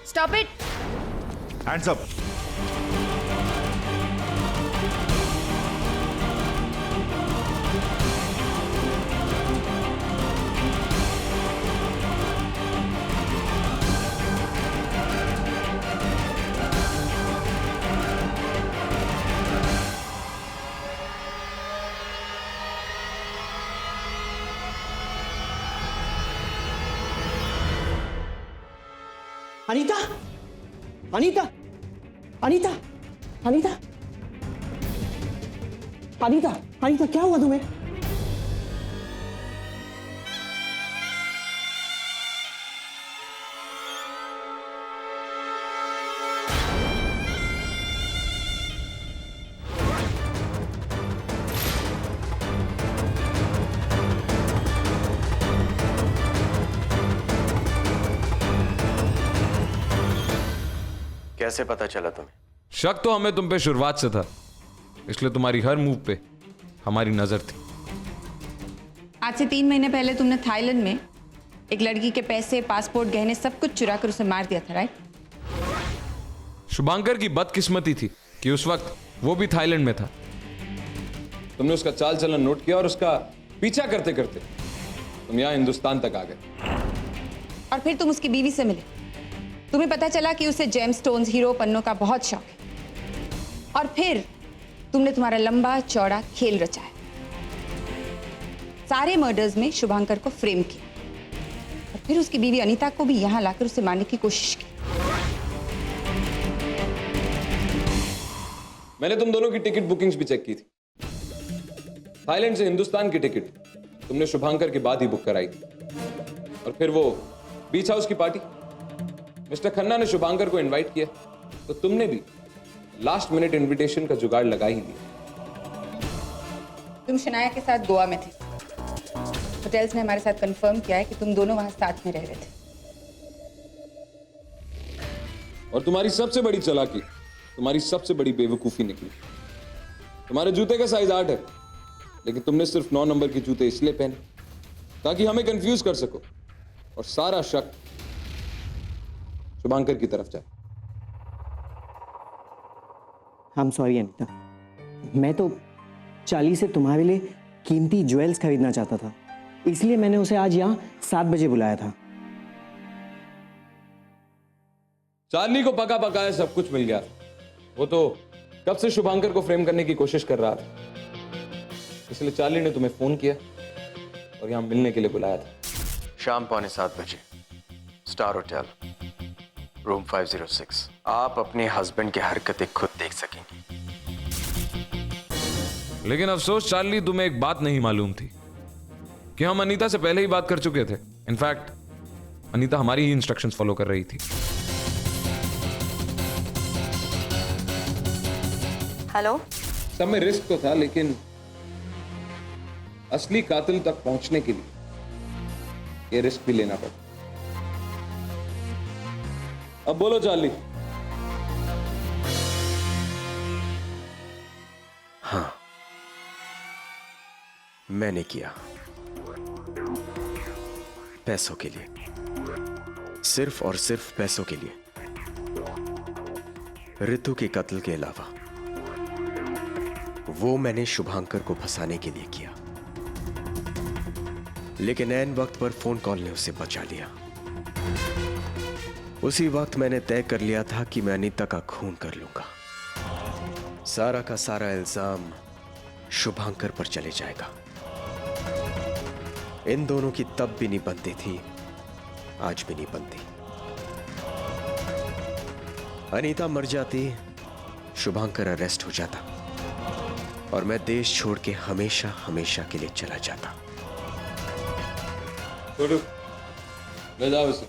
Stop it. Hands up. Anita, Anita, Anita, Anita, Anita, Anita, क्या हुआ तुम्हें? कैसे पता चला तुम्हें? शक तो हमें तुम पे शुरुआत से था, इसलिए तुम्हारी हर मूव पे हमारी नजर थी। आज से 3 महीने पहले तुमने थाईलैंड में एक लड़की के पैसे, पासपोर्ट, गहने सब कुछ चुरा कर उसे मार दिया था, राइट? शुभांकर की बदकिस्मती थी कि उस वक्त वो भी थाईलैंड में था। तुमने उसका चाल चलन नोट किया और उसका पीछा करते करते तुम यहां हिंदुस्तान तक आ गए। और फिर तुम उसकी बीवी से मिले। तुम्हें पता चला कि उसे जेम स्टोन्स, हीरो पन्नों का बहुत शौक है। और फिर तुमने तुम्हारा लंबा चौड़ा खेल रचा है। सारे मर्डर्स में शुभांकर को फ्रेम किया और फिर उसकी बीवी अनीता को भी यहां लाकर उसे मारने की कोशिश की। मैंने तुम दोनों की टिकट बुकिंग्स भी चेक की थी। थाईलैंड से हिंदुस्तान की टिकट तुमने शुभांकर के बाद ही बुक कराई थी। और फिर वो बीच हाउस की पार्टी, मिस्टर खन्ना ने शुभांकर को इनवाइट किया तो तुमने भी लास्ट मिनट इनविटेशन का जुगाड़ लगा ही दिया। तुम शनाया के साथ गोवा में थे। होटल्स ने हमारे साथ कंफर्म किया है कि तुम दोनों वहां साथ में रह रहे थे। और तुम्हारी सबसे बड़ी चालाकी, तुम्हारी सबसे बड़ी बेवकूफी निकली। तुम्हारे जूते का साइज 8 है, लेकिन तुमने सिर्फ 9 नंबर के जूते इसलिए पहने ताकि हमें कंफ्यूज कर सको और सारा शक शुभांकर की तरफ जाए। आई एम सॉरी अनीता, मैं तो चार्ली से तुम्हारे लिए कीमती ज्वेल्स खरीदना चाहता था, इसलिए मैंने उसे आज यहाँ 7 बजे बुलाया था। चार्ली को पका पकाया सब कुछ मिल गया। वो तो कब से शुभांकर को फ्रेम करने की कोशिश कर रहा था, इसलिए चार्ली ने तुम्हें फोन किया और यहां मिलने के लिए बुलाया था। शाम 7:15 बजे, स्टार होटल, रूम 506। आप अपने हस्बैंड की हरकतें खुद देख सकेंगे। लेकिन अफसोस चार्ली, तुम्हें एक बात नहीं मालूम थी कि हम अनीता से पहले ही बात कर चुके थे। इनफैक्ट अनीता हमारी ही इंस्ट्रक्शंस फॉलो कर रही थी। हेलो। सब में रिस्क तो था, लेकिन असली कातिल तक पहुंचने के लिए ये रिस्क भी लेना पड़ा। अब बोलो चार्ली। हाँ, मैंने किया, पैसों के लिए, सिर्फ और सिर्फ पैसों के लिए। ऋतु के कत्ल के अलावा वो मैंने शुभांकर को फंसाने के लिए किया, लेकिन ऐन वक्त पर फोन कॉल ने उसे बचा लिया। उसी वक्त मैंने तय कर लिया था कि मैं अनीता का खून कर लूंगा। सारा का सारा इल्जाम शुभांकर पर चले जाएगा। इन दोनों की तब भी नहीं बनती थी, आज भी नहीं बनती। अनीता मर जाती, शुभांकर अरेस्ट हो जाता और मैं देश छोड़ के हमेशा हमेशा के लिए चला जाता। ले जाओ इसे।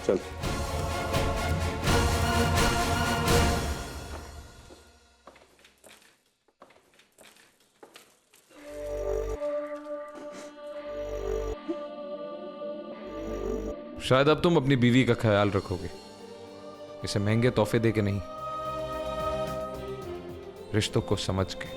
चल। शायद अब तुम अपनी बीवी का ख्याल रखोगे, इसे महंगे तोहफे दे के नहीं, रिश्तों को समझ के।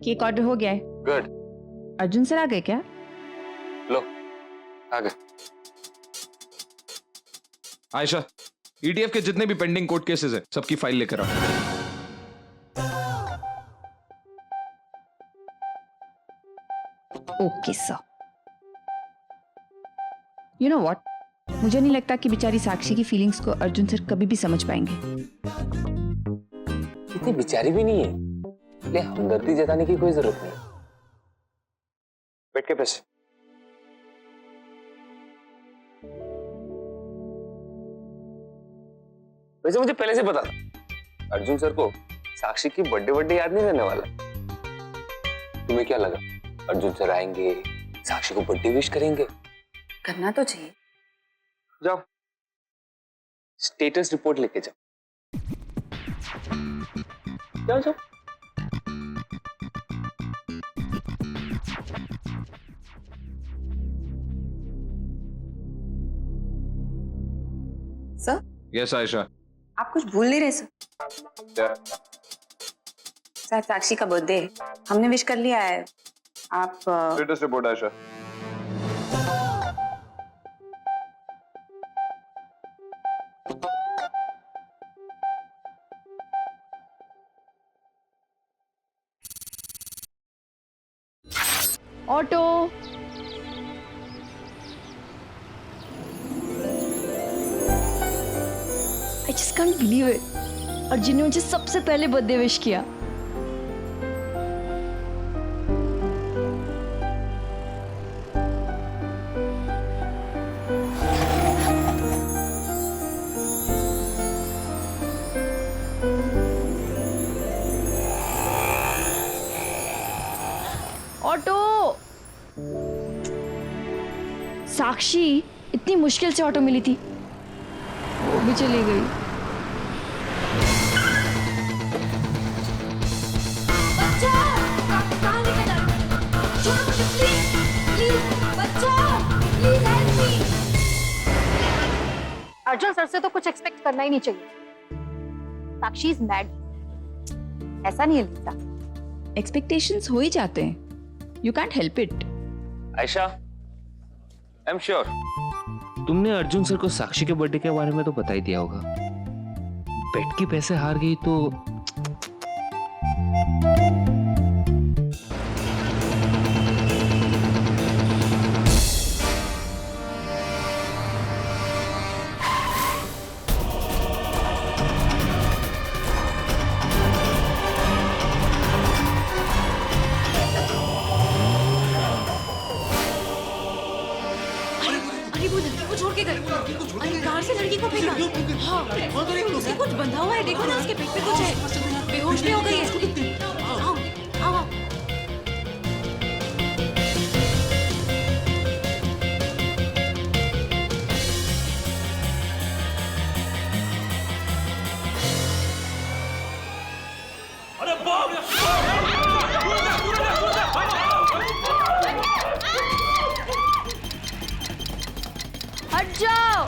केक ऑर्डर हो गया है। गुड। अर्जुन सर आ गए क्या? लो आ गए। आयशा, ईडीएफ के जितने भी पेंडिंग कोर्ट केसेस हैं सबकी फाइल लेकर आओ। Okay sir. You know what, मुझे नहीं लगता कि बेचारी साक्षी की फीलिंग्स को अर्जुन सर कभी भी समझ पाएंगे। इतनी बेचारी भी नहीं है, इसलिए हमदर्दी जताने की कोई जरूरत नहीं। पेट के पैसे। वैसे मुझे पहले से पता था अर्जुन सर को साक्षी की बर्थडे याद नहीं रहने वाला। तुम्हें क्या लगा अर्जुन सर आएंगे, साक्षी को बर्थडे विश करेंगे? करना तो चाहिए। जाओ स्टेटस रिपोर्ट लेके जाओ। जाओ जाओ। Sir, yes Ayesha. आप कुछ भूल नहीं रहे सर? क्या? सर, साक्षी का बर्थडे है, हमने विश कर लिया है। आप status report Ayesha. Auto. I just can't believe it. Arjun ने मुझे सबसे पहले बर्थडे विश किया। ऑटो। साक्षी इतनी मुश्किल से ऑटो मिली थी, वो भी चली गई। अर्जुन सर से तो कुछ एक्सपेक्ट करना ही नहीं चाहिए। साक्षी इज मैड। ऐसा नहीं है लीसा। एक्सपेक्टेशंस हो ही जाते हैं, you can't help it. Ayesha, I am sure तुमने अर्जुन सर को साक्षी के बर्थडे के बारे में तो बता ही दिया होगा। बेट के पैसे हार गई तो छोड़ के गए। अरे कार से लड़की को फेंका। हाँ, उसे कुछ बंधा हुआ है, देखो ना उसके पेट पे कुछ है। बेहोश भी हो गई है। आओ, आओ। अरे बाप! हट जाओ।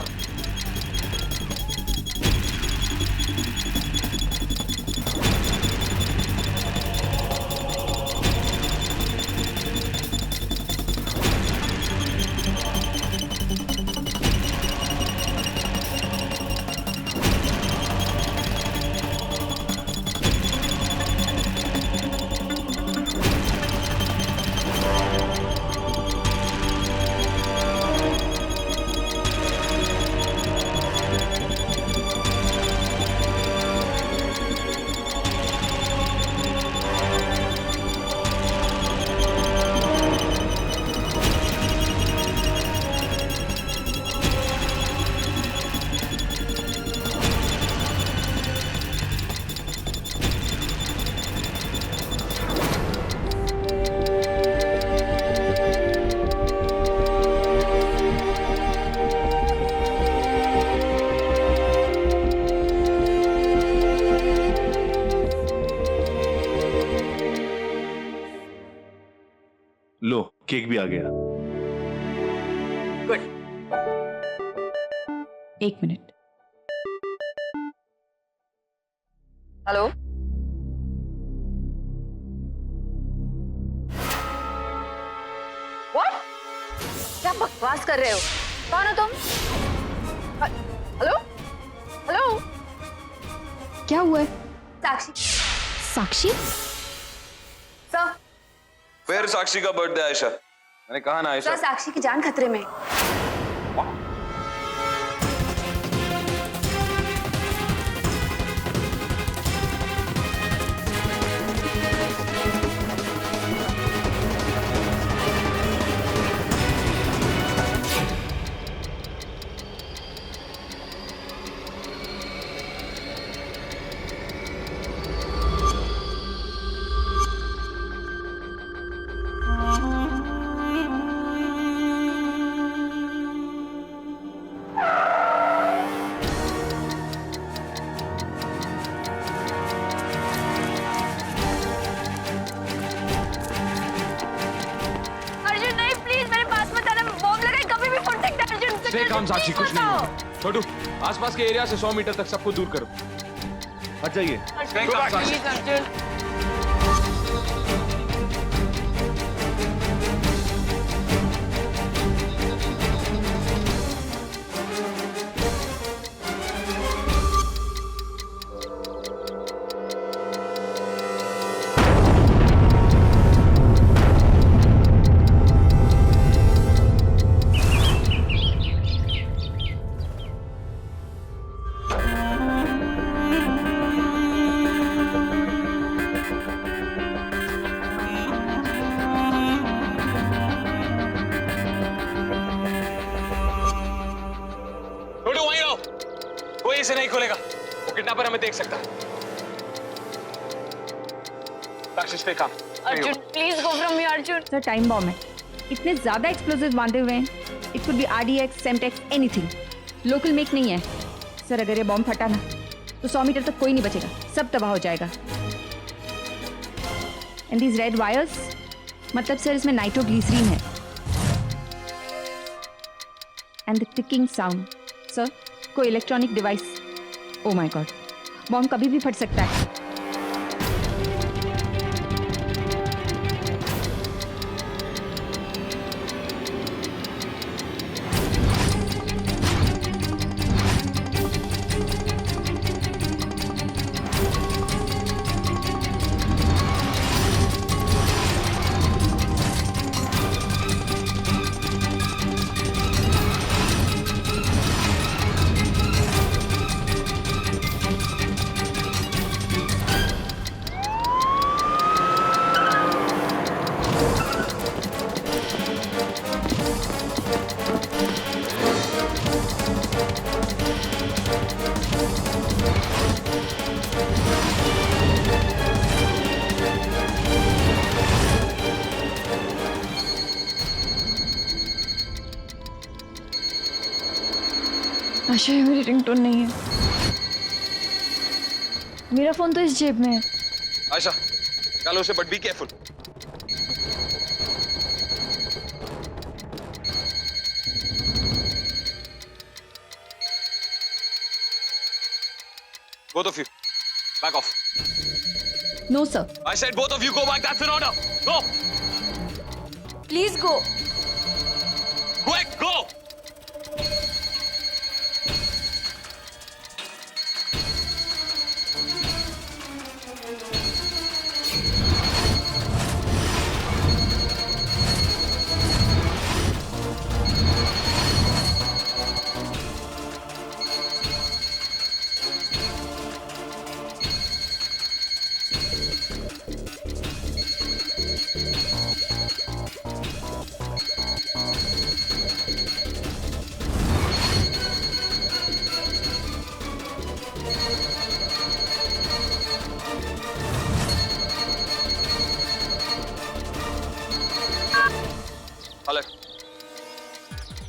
केक भी आ गया। गुड। 1 मिनट। Hello, what? क्या बकवास कर रहे हो? कौन हो तुम? हेलो हेलो, क्या हुआ है? साक्षी। साक्षी? सर, फिर साक्षी का बर्थडे आयशा। मैंने कहा ना आयशा। सर साक्षी की जान खतरे में। काम साक्षी, कुछ नहीं होगा। छोटू, आसपास के एरिया से 100 मीटर तक सबको दूर करो। हट जाइए। इसे नहीं खोलेगा, वो किडनैपर हमें देख सकता है। साक्षी पे काम। Arjun, please go from me Arjun. Sir time bomb है, इतने ज्यादा एक्सप्लोजिव बांधे हुए हैं। It could be RDX, Semtex, anything. Local make नहीं है सर। अगर ये बॉम्ब फटा ना तो 100 मीटर तक कोई नहीं बचेगा, सब तबाह हो जाएगा। एंड दीज रेड वायर्स, मतलब सर इसमें नाइट्रोग्लिसरीन है। And the ticking sound sir, कोई electronic device. Oh my god, bomb कभी भी फट सकता है। आशा, ये मेरी रिंगटोन नहीं है। मेरा फोन तो इस जेब में है। आशा, चलो उसे, but be careful. Both of you, back off. No, sir. I said both of you go back. That's an order. Go. Please go. Quick, go.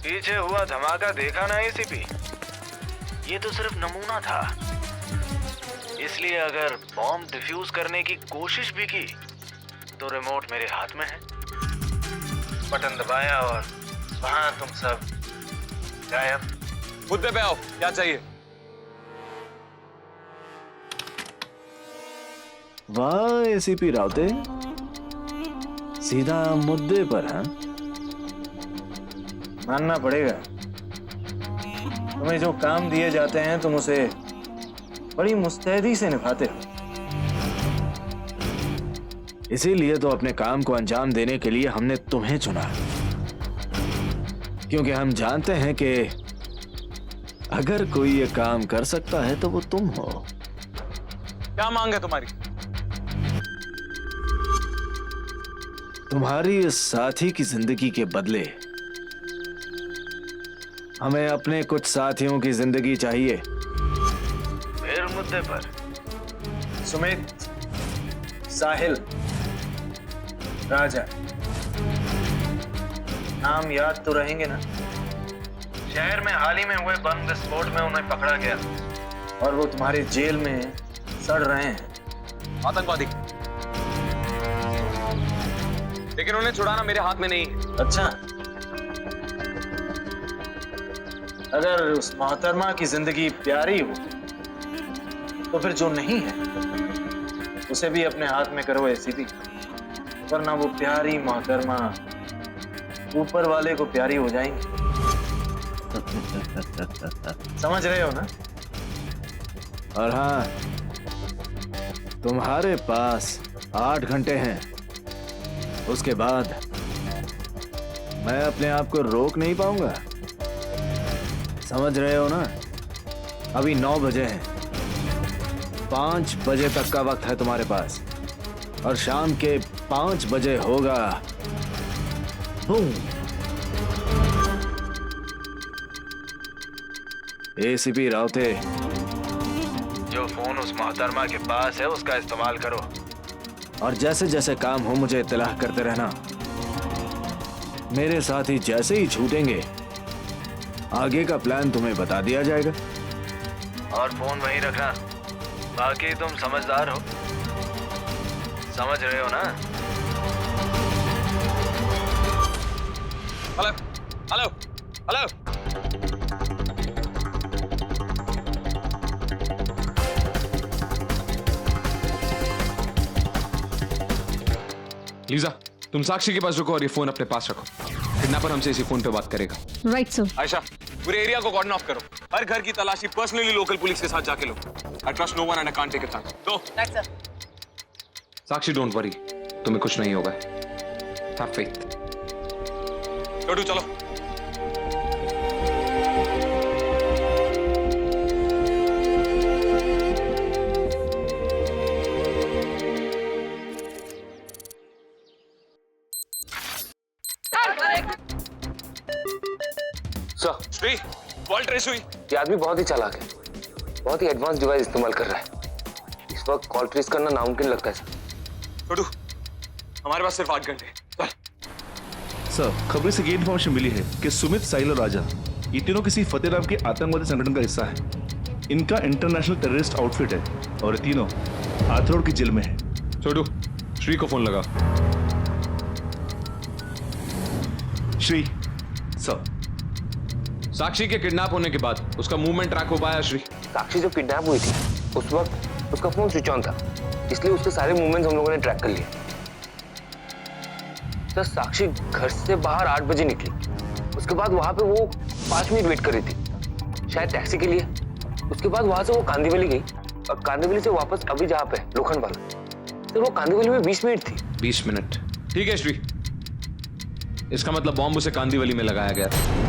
पीछे हुआ धमाका देखा ना ACP? ये तो सिर्फ नमूना था, इसलिए अगर बॉम्ब डिफ्यूज करने की कोशिश भी की तो रिमोट मेरे हाथ में है। बटन दबाया और वहां तुम सब गायब। मुद्दे पे आओ, क्या चाहिए? वाह एसीपी रावते, सीधा मुद्दे पर। हाँ, मानना पड़ेगा, तुम्हें जो काम दिए जाते हैं तुम उसे बड़ी मुस्तैदी से निभाते हो। इसीलिए तो अपने काम को अंजाम देने के लिए हमने तुम्हें चुना, क्योंकि हम जानते हैं कि अगर कोई ये काम कर सकता है तो वो तुम हो। क्या मांग है तुम्हारी? तुम्हारी इस साथी की जिंदगी के बदले हमें अपने कुछ साथियों की जिंदगी चाहिए। फिर मुद्दे पर सुमित, साहिल, राजा, नाम याद तो रहेंगे ना? शहर में हाल ही में हुए बम विस्फोट में उन्हें पकड़ा गया और वो तुम्हारी जेल में सड़ रहे हैं। आतंकवादी, लेकिन उन्हें छुड़ाना मेरे हाथ में नहीं है। अच्छा, अगर उस मोहतरमा की जिंदगी प्यारी हो तो फिर जो नहीं है उसे भी अपने हाथ में करो एसीपी, वरना वो प्यारी मोहतरमा ऊपर वाले को प्यारी हो जाएंगी। समझ रहे हो ना? और हाँ, तुम्हारे पास 8 घंटे हैं, उसके बाद मैं अपने आप को रोक नहीं पाऊंगा। समझ रहे हो ना? अभी 9 बजे हैं, 5 बजे तक का वक्त है तुम्हारे पास, और शाम के 5 बजे होगा बूम। एसीपी रावते, जो फोन उस मोहतरमा के पास है उसका इस्तेमाल करो, और जैसे जैसे काम हो मुझे इत्तला करते रहना। मेरे साथी जैसे ही छूटेंगे आगे का प्लान तुम्हें बता दिया जाएगा। और फोन वहीं रखना, बाकी तुम समझदार हो। समझ रहे हो ना? हेलो हेलो हेलो, लीजा, तुम साक्षी के पास रुको और ये फोन अपने पास रखो। किडनैपर हमसे इसी फोन पे बात करेगा। Right sir. आयशा, पूरे एरिया को कॉर्डन ऑफ करो। हर घर की तलाशी पर्सनली लोकल पुलिस के साथ जाके लो। I trust no one and I can't take it chance. Go. Right sir. Sakshi, don't worry, तुम्हें कुछ नहीं होगा। Have faith. छोटू, चलो। सर, श्री, बॉल ट्रेस हुई। ये आदमी बहुत ही चालाक है, बहुत ही एडवांस डिवाइस इस्तेमाल कर रहा है। इस वक्त कॉल ट्रेस करना नामुमकिन लगता है सर। छोटू, हमारे पास सिर्फ 8 घंटे। चल। सर, खबरें से ये इन्फॉर्मेशन मिली है कि सुमित, साहिल और राजा, ये तीनों किसी फतेह नाम के आतंकवादी संगठन का हिस्सा है। इनका इंटरनेशनल टेररिस्ट आउटफिट है और ये तीनों आर्थरोड की जेल में है। छोटू, श्री को फोन लगा। श्री, सर। साक्षी के किडनैप होने के बाद उसका मूवमेंट ट्रैक हो पाया श्री? साक्षी जब किडनैप हुई थी उस वक्त उसका फोन स्विच ऑन था, इसलिए उसके सारे मूवमेंट्स हम लोगों ने ट्रैक कर लिए। सर, साक्षी घर से बाहर 8 बजे निकली, उसके बाद वहां पे वो 5 मिनट वेट कर रही थी, शायद टैक्सी के लिए। उसके बाद वहां से वो कांदीवली गई और कांदीवली से वापस अभी जहाँ पे लोखंड वाला, तो वो कांदीवली में 20 मिनट थी। 20 मिनट, ठीक है श्री। इसका मतलब बॉम्ब उसे कांदीवली में लगाया गया था।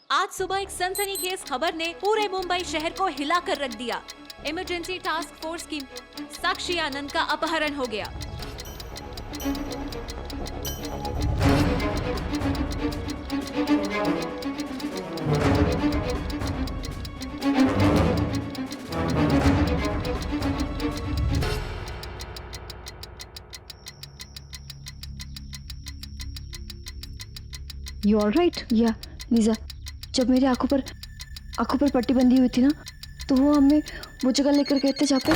आज सुबह एक सनसनीखेज खबर ने पूरे मुंबई शहर को हिला कर रख दिया। इमरजेंसी टास्क फोर्स की साक्षी आनंद का अपहरण हो गया। You all right? या लीजा, जब मेरी आंखों पर पट्टी बंधी हुई थी ना, तो वो हमें वो जगह लेकर गए थे जहाँ पे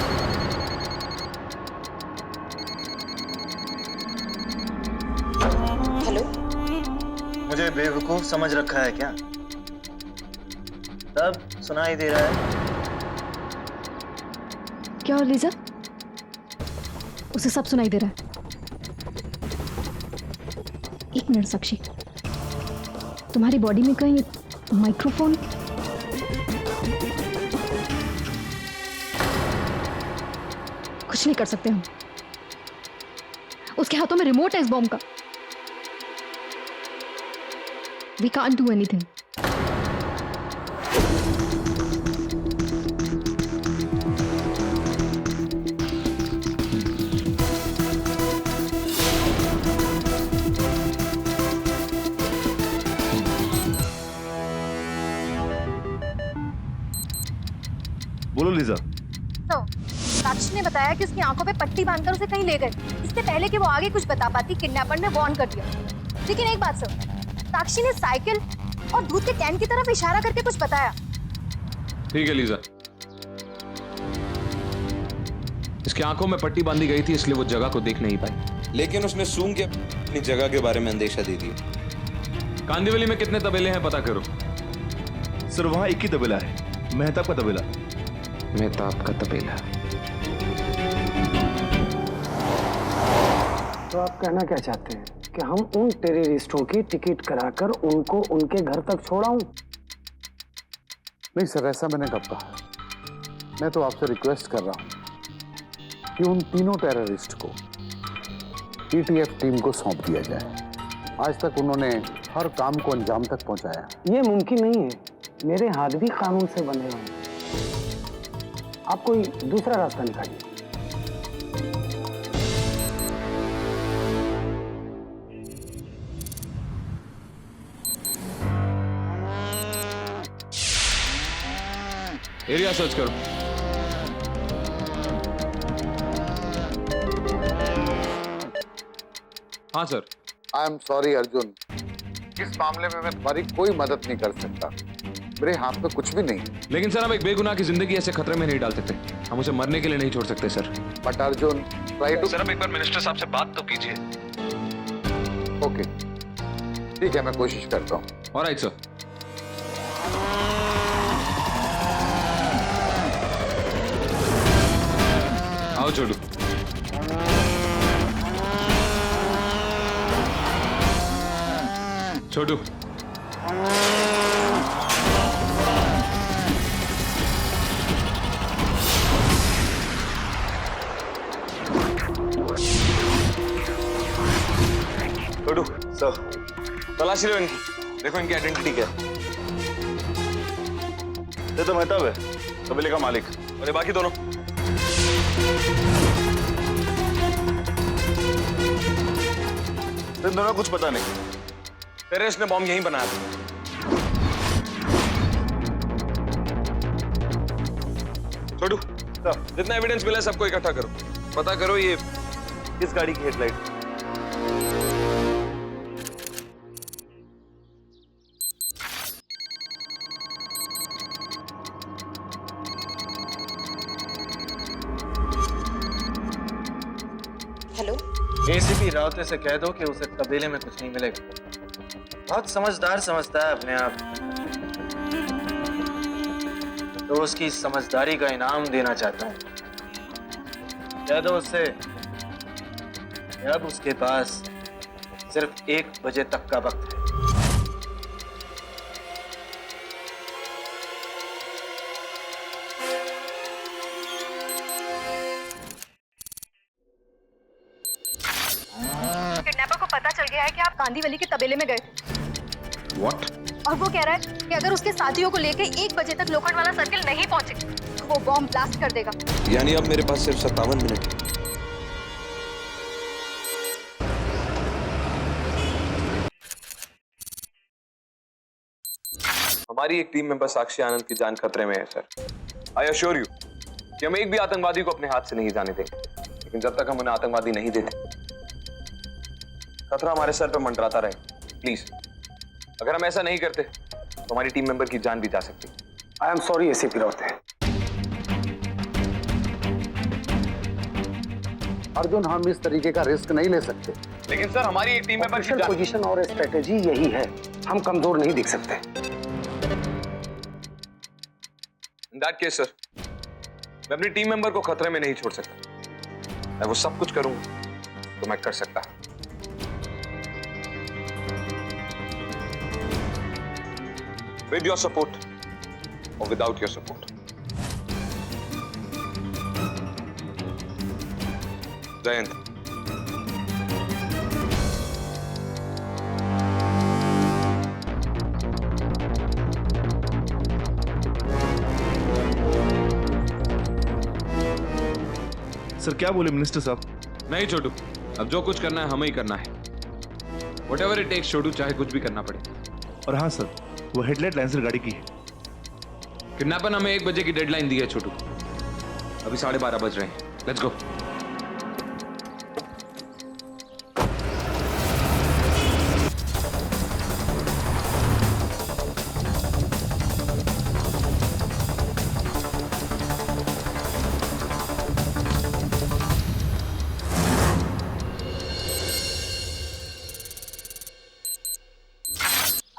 मुझे बेवकूफ समझ रखा है क्या? तब सुनाई दे रहा है। क्या और लीजा? उसे सब सुनाई दे रहा है। एक मिनट साक्षी, तुम्हारी बॉडी में कहीं माइक्रोफोन? कुछ नहीं कर सकते हम। उसके हाथों में रिमोट है इस बॉम्ब का। We can't do anything. बोलो लीजा। तो साक्षी ने बताया कि उसकी आंखों पे पट्टी बांधकर उसे कहीं ले गए, इससे पहले कि वो आगे कुछ बता पाती किडनैपर ने वार्न कर दिया। लेकिन एक बात सर, साक्षी ने साइकिल और दूध के कैन की तरफ इशारा करके कुछ बताया। ठीक है लीजा, इसकी आंखों में पट्टी बांधी गई थी इसलिए वो जगह को देख नहीं पाई, लेकिन उसने सूंघ के अपनी जगह के बारे में अंदेशा दे दिया। कांदिवली में कितने तबेले हैं पता करो। सर वहां एक ही तबेला है, मेहताब का तबेला। मेहताब का तबेला। तो आप कहना क्या चाहते हैं कि हम उन टेररिस्टों की टिकट कराकर उनको उनके घर तक छोड़ाऊं? नहीं सर, ऐसा मैंने कब कहा। मैं तो आपसे रिक्वेस्ट कर रहा हूं कि उन तीनों टेररिस्ट को पीटीएफ टीम को सौंप दिया जाए। आज तक उन्होंने हर काम को अंजाम तक पहुंचाया। ये मुमकिन नहीं है, मेरे हाथ भी कानून से बंधे हुए हैं। आप कोई दूसरा रास्ता निकालिए। एरिया सर्च करो। हाँ sir. I am sorry Arjun, इस मामले में मैं तुम्हारी कोई मदद नहीं कर सकता। मेरे हाथ में कुछ भी नहीं। लेकिन सर हम एक बेगुनाह की जिंदगी ऐसे खतरे में नहीं डाल सकते। हम उसे मरने के लिए नहीं छोड़ सकते sir. But Arjun try to. Sir हम एक बार मिनिस्टर साहब से बात तो कीजिए। ओके ठीक है, मैं कोशिश करता हूँ। Alright sir. आओ छोटू। छोटू छोटू सर, तलाशी लो इनकी, देखो इनकी आइडेंटिटी क्या है। ये तो मेहताब है, तबेले का मालिक। और ये बाकी दोनों? इन दोनों कुछ पता नहीं। टेररिस्ट ने बॉम्ब यहीं बनाया था। छोटू जितना एविडेंस मिला है सबको इकट्ठा करो, पता करो ये किस गाड़ी की हेडलाइट। हेलो, एसीपी रावते से कह दो कि उसे तबेले में कुछ नहीं मिलेगा। बहुत समझदार समझता है अपने आप, तो उसकी समझदारी का इनाम देना चाहता हूँ। कह दो उससे अब उसके पास सिर्फ 1 बजे तक का वक्त है। किडनैपर को पता चल गया है कि आप कांदीवली के तबेले में गए थे। What? और वो कह रहा है कि अगर उसके साथियों को लेके 1 बजे तक लोखंडवाला सर्किल नहीं पहुंचे तो वो बॉम्ब ब्लास्ट कर देगा। यानी अब मेरे पास सिर्फ 57 मिनट है। हमारी एक टीम मेंबर साक्षी आनंद की जान खतरे में है सर। आई अश्योर यू कि हम एक भी आतंकवादी को अपने हाथ से नहीं जाने देंगे, लेकिन जब तक हम उन्हें आतंकवादी नहीं देते खतरा हमारे सर पर मंडराता रहे। प्लीज अगर हम ऐसा नहीं करते तो हमारी टीम मेंबर की जान भी जा सकती। I am sorry ACP Rawte. Arjun, हम इस तरीके का रिस्क नहीं ले सकते। लेकिन सर हमारी एक टीम मेंबर की पोजीशन और स्ट्रेटेजी यही है, हम कमजोर नहीं दिख सकते। इन दैट केस सर, मैं अपनी टीम मेंबर को खतरे में नहीं छोड़ सकता। मैं वो सब कुछ करूंगा तो मैं कर सकता। With your support or without your support. Jayant. Sir क्या बोले मिनिस्टर साहब? नहीं छोटू, अब जो कुछ करना है हमें ही करना है। Whatever it takes छोटू, चाहे कुछ भी करना पड़े। और हाँ सर, वो हेडलाइट लैंसर गाड़ी की है। किडनैपर ने हमें 1 बजे की डेडलाइन दी है छोटू। अभी 12:30 बज रहे हैं। Let's go.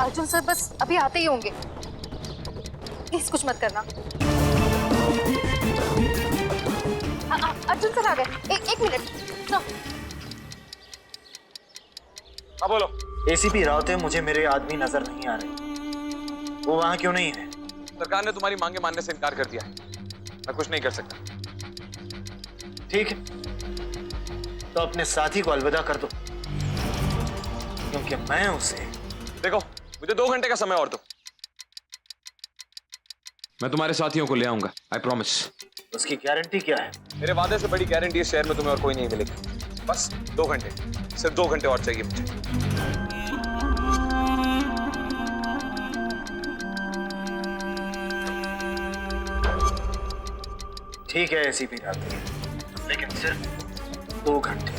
अर्जुन सर बस अभी आते ही होंगे, प्लीज कुछ मत करना। अर्जुन सर आ गए, एक मिनट। हाँ बोलो। एसीपी रावत है, मुझे मेरे आदमी नजर नहीं आ रहे। वो वहां क्यों नहीं है? सरकार ने तुम्हारी मांगे मानने से इनकार कर दिया है। मैं कुछ नहीं कर सकता। ठीक है, तो अपने साथी को अलविदा कर दो, क्योंकि मैं उसे। देखो, मुझे 2 घंटे का समय और दो। मैं तुम्हारे साथियों को ले आऊंगा, आई प्रॉमिस। उसकी गारंटी क्या है? मेरे वादे से बड़ी गारंटी इस शहर में तुम्हें और कोई नहीं मिलेगी। बस 2 घंटे, सिर्फ 2 घंटे और चाहिए मुझे। ठीक है एसीपी रावत, लेकिन सिर्फ 2 घंटे।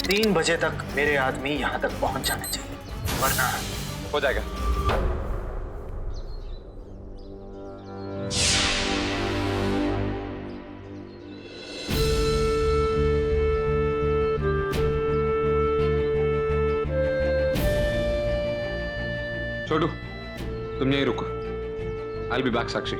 3 बजे तक मेरे आदमी यहां तक पहुंच जाने चाहिए, वरना हो जाएगा। छोटू, तुम यहीं रुको। I'll be back, Sakshi.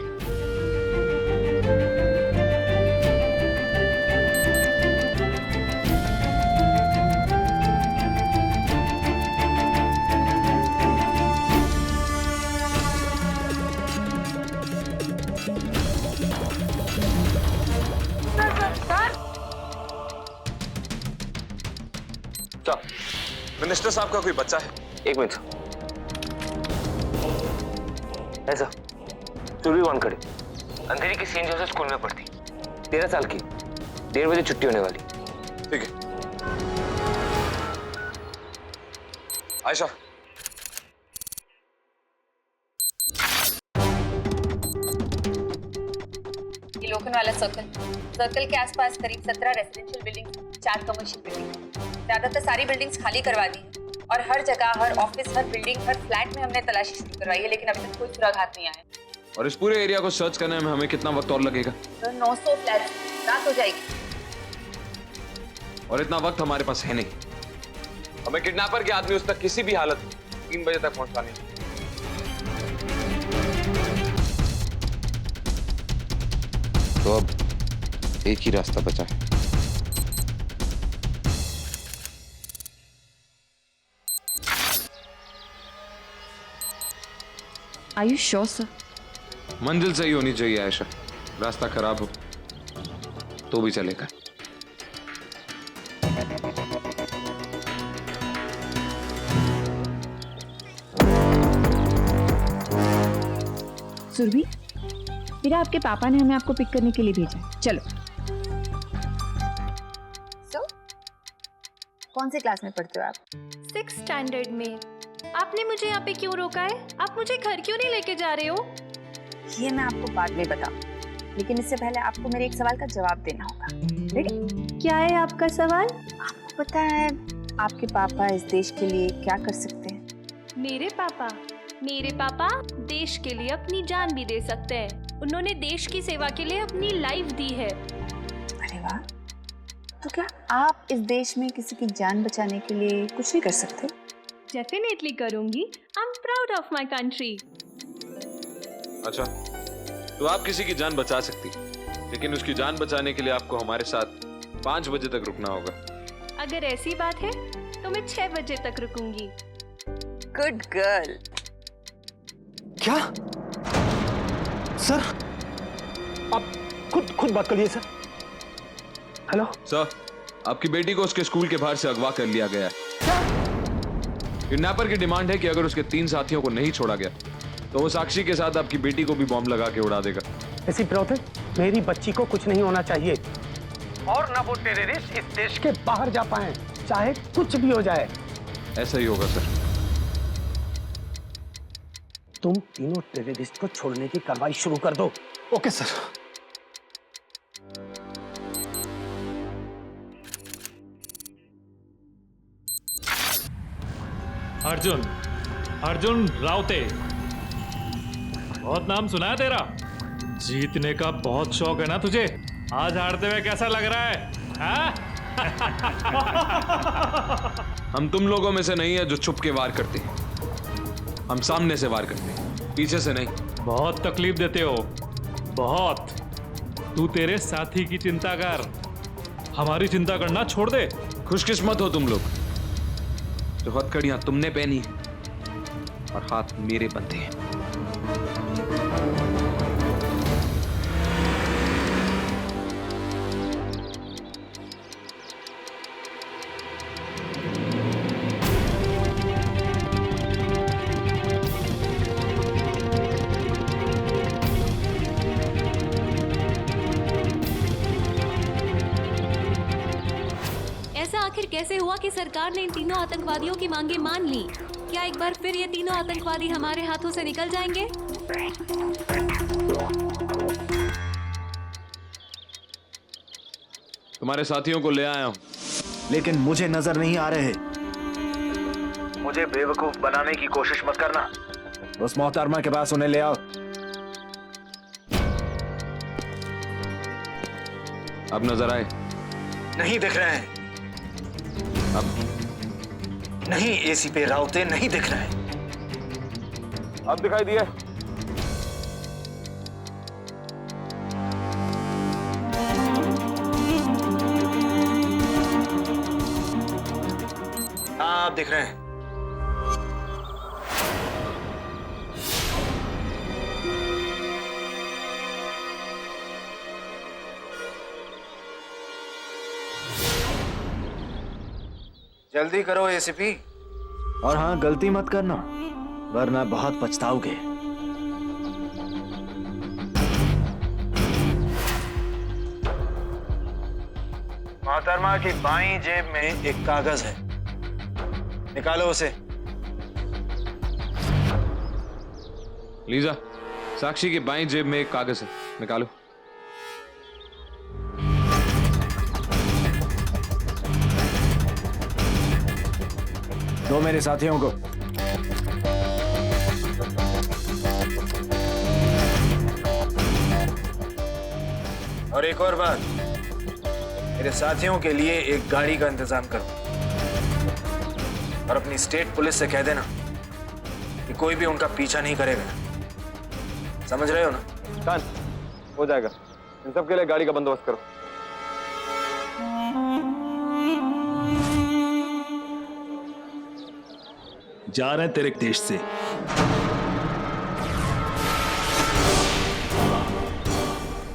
Minister साहब का कोई बच्चा है? 1 मिनट। ऐसा चुरी वन खड़ी, अंधेरी की सेंट जोसेफ स्कूल में पढ़ती, 13 साल की, 1:30 बजे छुट्टी होने वाली। ठीक है। आयशा, ये लोखंडवाला सर्कल के आसपास करीब 17 रेजिडेंशियल बिल्डिंग, 4 कमर्शियल बिल्डिंग, ज्यादातर सारी बिल्डिंग्स खाली करवा दी और हर जगह, हर ऑफिस, हर बिल्डिंग, हर फ्लैट में हमने तलाशी शुरू करवाई है, लेकिन अभी तक कोई सुराग हाथ नहीं आया। और इस पूरे एरिया को सर्च करने में हमें कितना वक्त और लगेगा? तो 900 फ्लैट, रात हो जाएगी। और इतना वक्त हमारे पास है नहीं। हमें किडनैपर के आदमी उस तक किसी भी हालत में 3 बजे तक पहुंचवाने हैं। तो अब एक ही रास्ता बचा है। Are you sure, sir? मंजिल सही होनी चाहिए आयशा। रास्ता खराब हो तो भी चलेगा। सुरभि, मेरा आपके पापा ने हमें आपको पिक करने के लिए भेजा है। चलो। कौन से क्लास में पढ़ते हो आप? 6th स्टैंडर्ड में। आपने मुझे यहाँ पे क्यों रोका है? आप मुझे घर क्यों नहीं लेके जा रहे हो? ये मैं आपको बाद में बताऊं, लेकिन इससे पहले आपको मेरे एक सवाल का जवाब देना होगा। रेडी? क्या है आपका सवाल? आपको पता है आपके पापा इस देश के लिए क्या कर सकते हैं? मेरे पापा देश के लिए अपनी जान भी दे सकते हैं। उन्होंने देश की सेवा के लिए अपनी लाइफ दी है। अरे वाह, तो क्या आप इस देश में किसी की जान बचाने के लिए कुछ नहीं कर सकते? डेफिनेटली करूंगी। I am proud of my country. अच्छा, तो आप किसी की जान बचा सकती, लेकिन उसकी जान बचाने के लिए आपको हमारे साथ 5 बजे तक रुकना होगा। अगर ऐसी बात है तो मैं 6 बजे तक रुकूंगी। Good girl. क्या सर, आप खुद बात करिए सर। हेलो सर, आपकी बेटी को उसके स्कूल के बाहर से अगवा कर लिया गया है। किडनैपर की डिमांड है कि अगर उसके 3 साथियों को नहीं छोड़ा गया तो वो साक्षी के साथ आपकी बेटी को भी बॉम्ब लगा के उड़ा देगा। ऐसी प्रॉब्लम, मेरी बच्ची को कुछ नहीं होना चाहिए और ना वो टेररिस्ट इस देश के बाहर जा पाए, चाहे कुछ भी हो जाए। ऐसा ही होगा सर। तुम तीनों टेररिस्ट को छोड़ने की कार्रवाई शुरू कर दो। Okay sir. अर्जुन रावते, बहुत नाम सुना है तेरा। जीतने का बहुत शौक है ना तुझे? आज हारते हुए कैसा लग रहा है? हम तुम लोगों में से नहीं है जो छुप के वार करते हैं, हम सामने से वार करते हैं, पीछे से नहीं। बहुत तकलीफ देते हो, बहुत। तू तेरे साथी की चिंता कर, हमारी चिंता करना छोड़ दे। खुशकिस्मत हो तुम लोग, जो हथकड़ियां तुमने पहनी और हाथ मेरे बंधे हैं। ऐसा आखिर कैसे हुआ कि सरकार ने इन तीनों आतंकवादियों की मांगे मान ली? क्या एक बार फिर ये तीनों आतंकवादी हमारे हाथों से निकल जाएंगे? तुम्हारे साथियों को ले आया हूं, लेकिन मुझे नजर नहीं आ रहे। मुझे बेवकूफ बनाने की कोशिश मत करना। उस मोहतरमा के पास उन्हें ले आओ। अब नजर आए? नहीं दिख रहे हैं। अब नहीं, एसीपी रावते नहीं दिख रहे हैं। अब दिखाई दिया? हाँ, आप दिख रहे हैं। जल्दी करो एसीपी। और हाँ, गलती मत करना वरना बहुत पछताओगे। मोहतरमा की बाईं जेब में एक कागज है, निकालो उसे। लीजा, साक्षी की बाईं जेब में एक कागज है, निकालो। दो मेरे साथियों को। और एक और बात, मेरे साथियों के लिए एक गाड़ी का इंतजाम करो और अपनी स्टेट पुलिस से कह देना कि कोई भी उनका पीछा नहीं करेगा। समझ रहे हो ना? डन, हो जाएगा। इन सब के लिए गाड़ी का बंदोबस्त करो। जा रहे हैं तेरे देश से।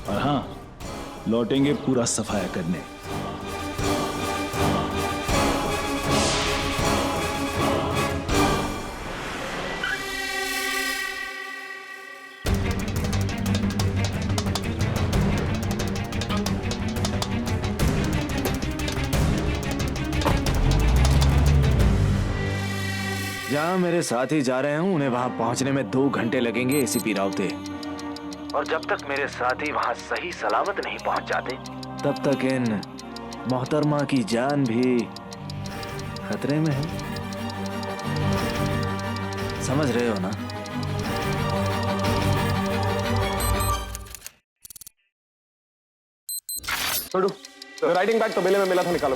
और हाँ, लौटेंगे पूरा सफाया करने। जहां मेरे साथी जा रहे हैं उन्हें वहां पहुंचने में 2 घंटे लगेंगे एसीपी रावते। और जब तक मेरे साथी वहां सही सलामत नहीं पहुंच जाते, तब तक इन मोहतरमा की जान भी खतरे में है। समझ रहे हो ना? छोड़ो, राइटिंग बैग तबेले में मिला था, निकालो।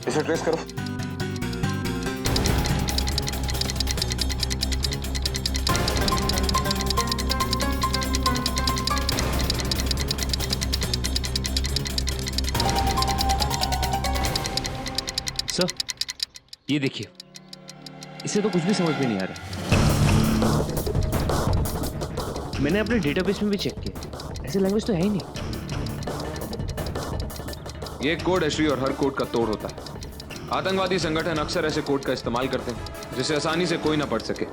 इसे ट्रेस करो। सर, ये देखिए, इसे तो कुछ भी समझ में नहीं आ रहा। मैंने अपने डेटाबेस में भी चेक किया, ऐसे लैंग्वेज तो है ही नहीं। ये कोड है श्री, और हर कोड का तोड़ होता है। आतंकवादी संगठन अक्सर ऐसे कोड का इस्तेमाल करते हैं जिसे आसानी से कोई ना पढ़ सके।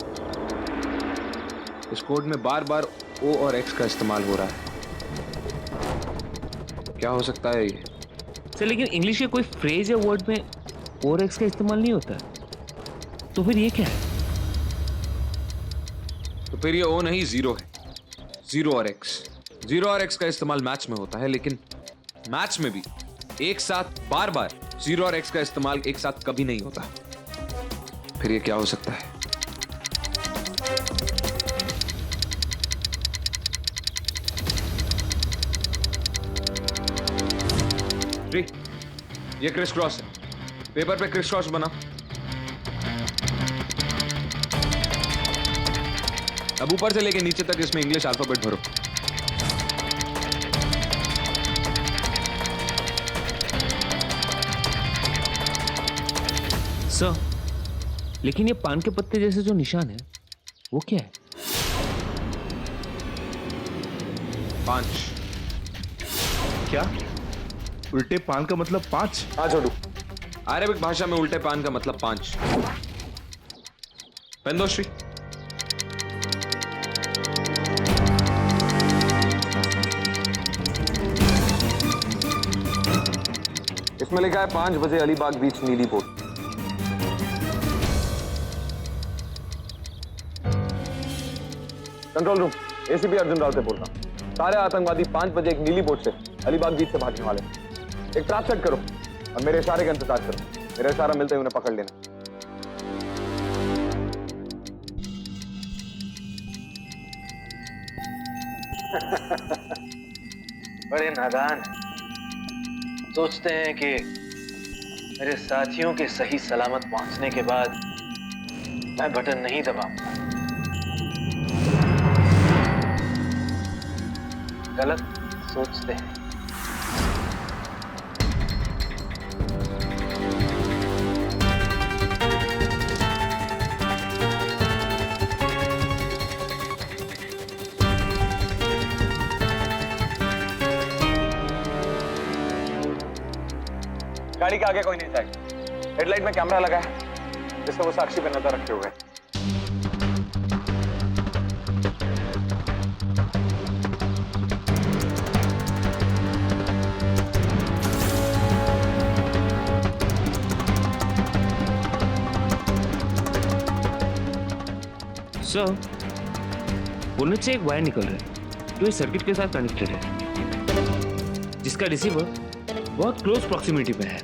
इस कोड में बार बार O और X का इस्तेमाल हो रहा है। क्या हो सकता है ये? सर, लेकिन इंग्लिश के कोई फ्रेज या वर्ड में O और X का इस्तेमाल नहीं होता, तो फिर ये क्या है? तो फिर ये O नहीं, जीरो है। जीरो और X। जीरो और X का इस्तेमाल मैच में होता है, लेकिन मैच में भी एक साथ बार बार जीरो और X का इस्तेमाल एक साथ कभी नहीं होता। फिर ये क्या हो सकता है? ये क्रिस क्रॉस है। पेपर पे क्रिस क्रॉस बना। अब ऊपर से लेके नीचे तक इसमें इंग्लिश अल्फाबेट भरो। सर, लेकिन ये पान के पत्ते जैसे जो निशान है वो क्या है? 5। क्या? उल्टे पान का मतलब 5? हाँ छोटू, अरेबिक भाषा में उल्टे पान का मतलब 5। पेंदोश्री, इसमें लिखा है 5 बजे अलीबाग बीच नीली boat. Control room, ACP Arjun Rao से बोल रहा हूँ। सारे आतंकवादी 5 बजे एक नीली बोट से अलीबाग बीच से भागने वाले हैं। एक ट्रैप सेट करो और मेरे इशारे का इंतजार करो। मेरा इशारा मिलते ही उन्हें पकड़ लेना। बड़े नादान सोचते हैं कि मेरे साथियों के सही सलामत पहुंचने के बाद मैं बटन नहीं दबाऊंगा। गलत सोचते हैं। गाड़ी के आगे कोई नहीं जाएगा। हेडलाइट में कैमरा लगा है जिससे वो साक्षी पे नजर रखे हुए। सर, बोनट से एक वायर निकल रहा है जो इस सर्किट के साथ कनेक्टेड है, जिसका रिसीवर बहुत क्लोज प्रॉक्सिमिटी पे है।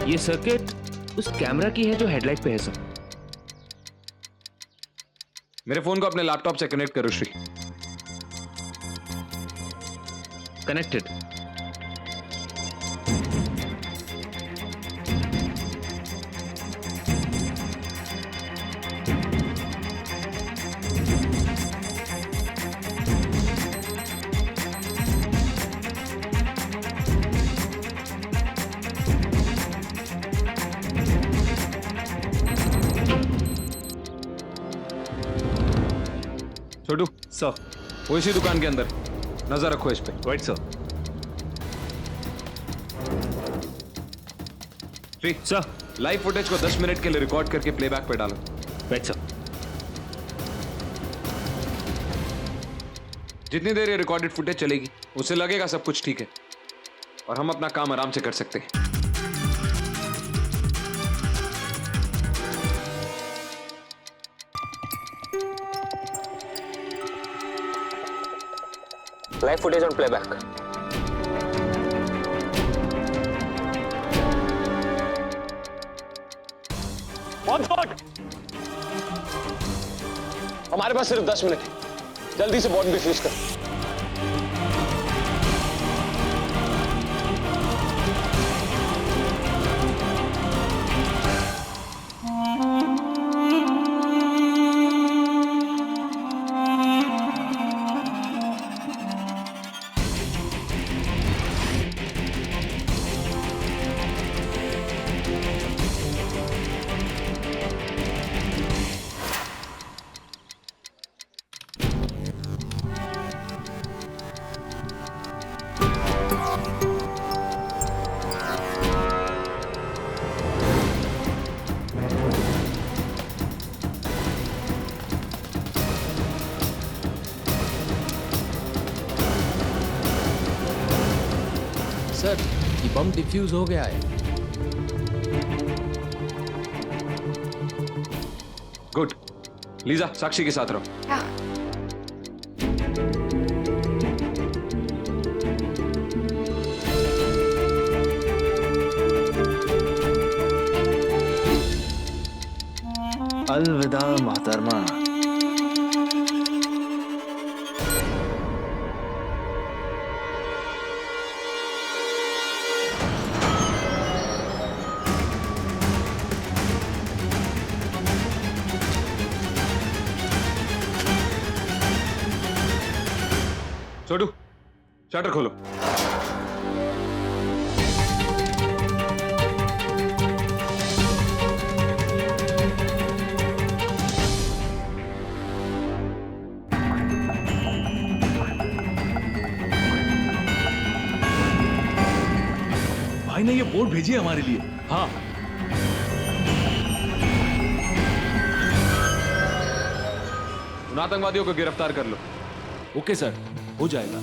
ये सर्किट उस कैमरा की है जो हेडलाइट पे है सर। मेरे फोन को अपने लैपटॉप से कनेक्ट करो श्री। कनेक्टेड। छोटू सर, वो इसी दुकान के अंदर, नजर रखो इस पे। Right sir. ठीक सर, लाइव फुटेज को 10 मिनट के लिए रिकॉर्ड करके प्लेबैक पे डालो। Right sir. जितनी देर ये रिकॉर्डेड फुटेज चलेगी उससे लगेगा सब कुछ ठीक है और हम अपना काम आराम से कर सकते हैं। Live footage on playback. One shot. हमारे पास सिर्फ 10 मिनट है, जल्दी से बॉडी डिफ्यूज कर। सर, ये बम डिफ्यूज हो गया है। गुड। लीजा, साक्षी के साथ रहो। अलविदा मोहतरमा। छोटू, शटर खोलो। भाई ने ये बोर्ड भेजी है हमारे लिए। हाँ, उन आतंकवादियों को गिरफ्तार कर लो। ओके सर, हो जाएगा।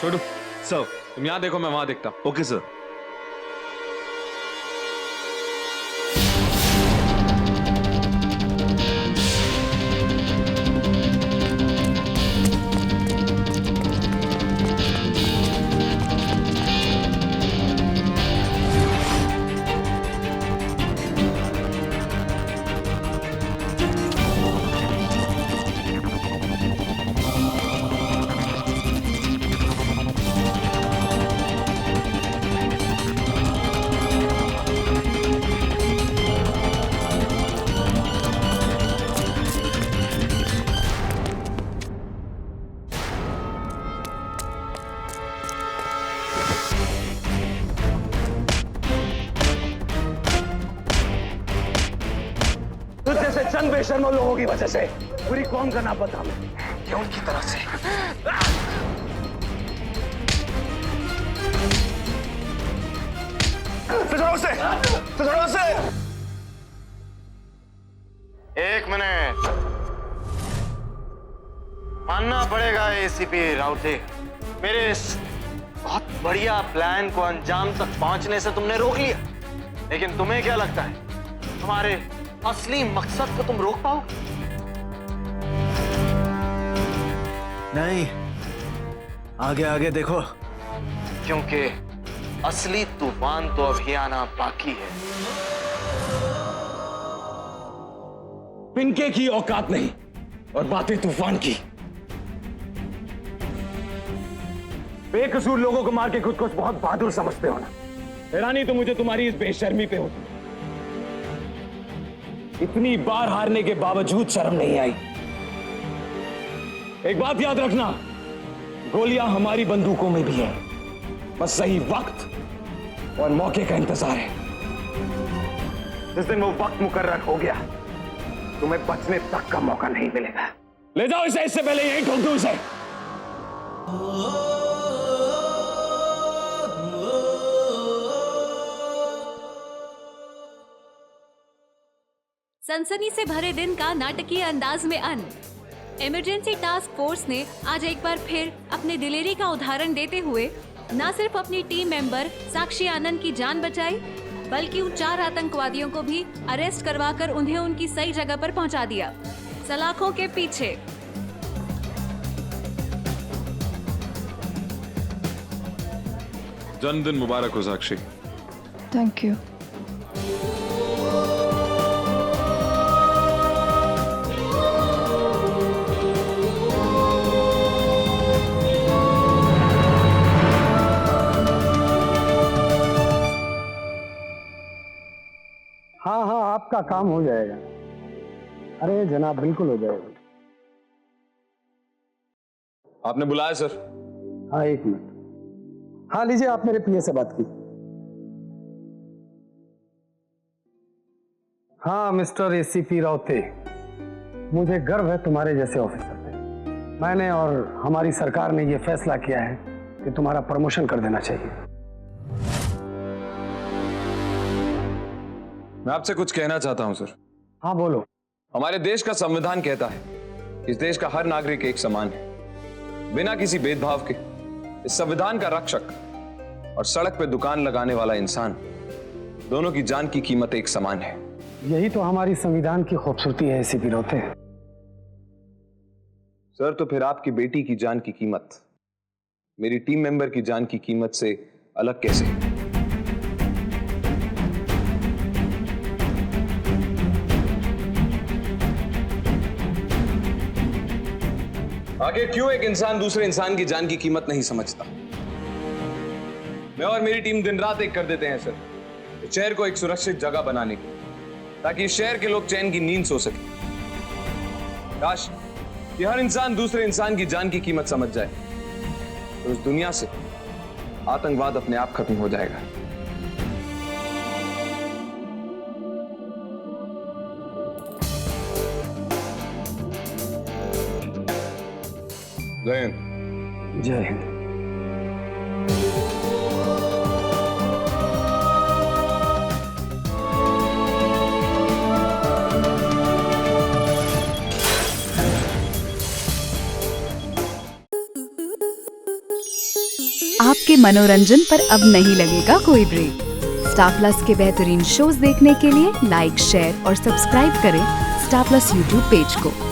छोटू, सर, तुम यहां देखो, मैं वहां देखता हूं। Okay sir. जैसे चंद बेशर्मों लोगों की वजह से पूरी कौम का नाम बदनाम है। ये उनकी तरफ से। एक मिनट, मानना पड़ेगा एसीपी राउते, मेरे इस बहुत बढ़िया प्लान को अंजाम तक पहुंचने से तुमने रोक लिया, लेकिन तुम्हें क्या लगता है तुम्हारे असली मकसद को तुम रोक पाओगे? नहीं, आगे आगे देखो। क्योंकि असली तूफान तो अभी आना बाकी है। पिनके की औकात नहीं और बातें तूफान की। बेकसूर लोगों को मार के खुद को बहुत बहादुर समझते हो ना। हैरानी तो मुझे तुम्हारी इस बेशर्मी पे होती। इतनी बार हारने के बावजूद शर्म नहीं आई। एक बात याद रखना, गोलियां हमारी बंदूकों में भी है, बस सही वक्त और मौके का इंतजार है। जिस दिन वो वक्त मुकर्रर हो गया, तुम्हें बचने तक का मौका नहीं मिलेगा। ले जाओ इसे, इससे पहले यहीं ठोक दो इसे। सनसनी से भरे दिन का नाटकीय अंदाज में अंत। इमरजेंसी टास्क फोर्स ने आज एक बार फिर अपने दिलेरी का उदाहरण देते हुए न सिर्फ अपनी टीम मेंबर साक्षी आनंद की जान बचाई, बल्कि उन 4 आतंकवादियों को भी अरेस्ट करवाकर उन्हें उनकी सही जगह पर पहुंचा दिया, सलाखों के पीछे। जन्मदिन मुबारक हो साक्षी। Thank you. हाँ हाँ, आपका काम हो जाएगा। अरे जनाब, बिल्कुल हो जाएगा। आपने बुलाया सर? हाँ, 1 मिनट। हाँ लीजिए, आप मेरे पीए से बात की। हाँ मिस्टर एसीपी राउते, मुझे गर्व है तुम्हारे जैसे ऑफिसर पे। मैंने और हमारी सरकार ने यह फैसला किया है कि तुम्हारा प्रमोशन कर देना चाहिए। मैं आपसे कुछ कहना चाहता हूं सर। हाँ बोलो। हमारे देश का संविधान कहता है इस देश का हर नागरिक एक समान है, बिना किसी भेदभाव के। इस संविधान का रक्षक और सड़क पे दुकान लगाने वाला इंसान, दोनों की जान की कीमत एक समान है। यही तो हमारी संविधान की खूबसूरती है एसीपी राउते। सर, तो फिर आपकी बेटी की जान की कीमत मेरी टीम मेंबर की जान की कीमत से अलग कैसे? आगे क्यों एक इंसान दूसरे इंसान की जान की कीमत नहीं समझता? मैं और मेरी टीम दिन रात एक कर देते हैं सर, इस शहर को एक सुरक्षित जगह बनाने की, ताकि इस शहर के लोग चैन की नींद सो सके। काश कि हर इंसान दूसरे इंसान की जान की कीमत समझ जाए, तो इस दुनिया से आतंकवाद अपने आप खत्म हो जाएगा। जय हिंद। जय हिंद। आपके मनोरंजन पर अब नहीं लगेगा कोई ब्रेक। स्टार प्लस के बेहतरीन शोज देखने के लिए लाइक, शेयर और सब्सक्राइब करें स्टार प्लस यूट्यूब पेज को।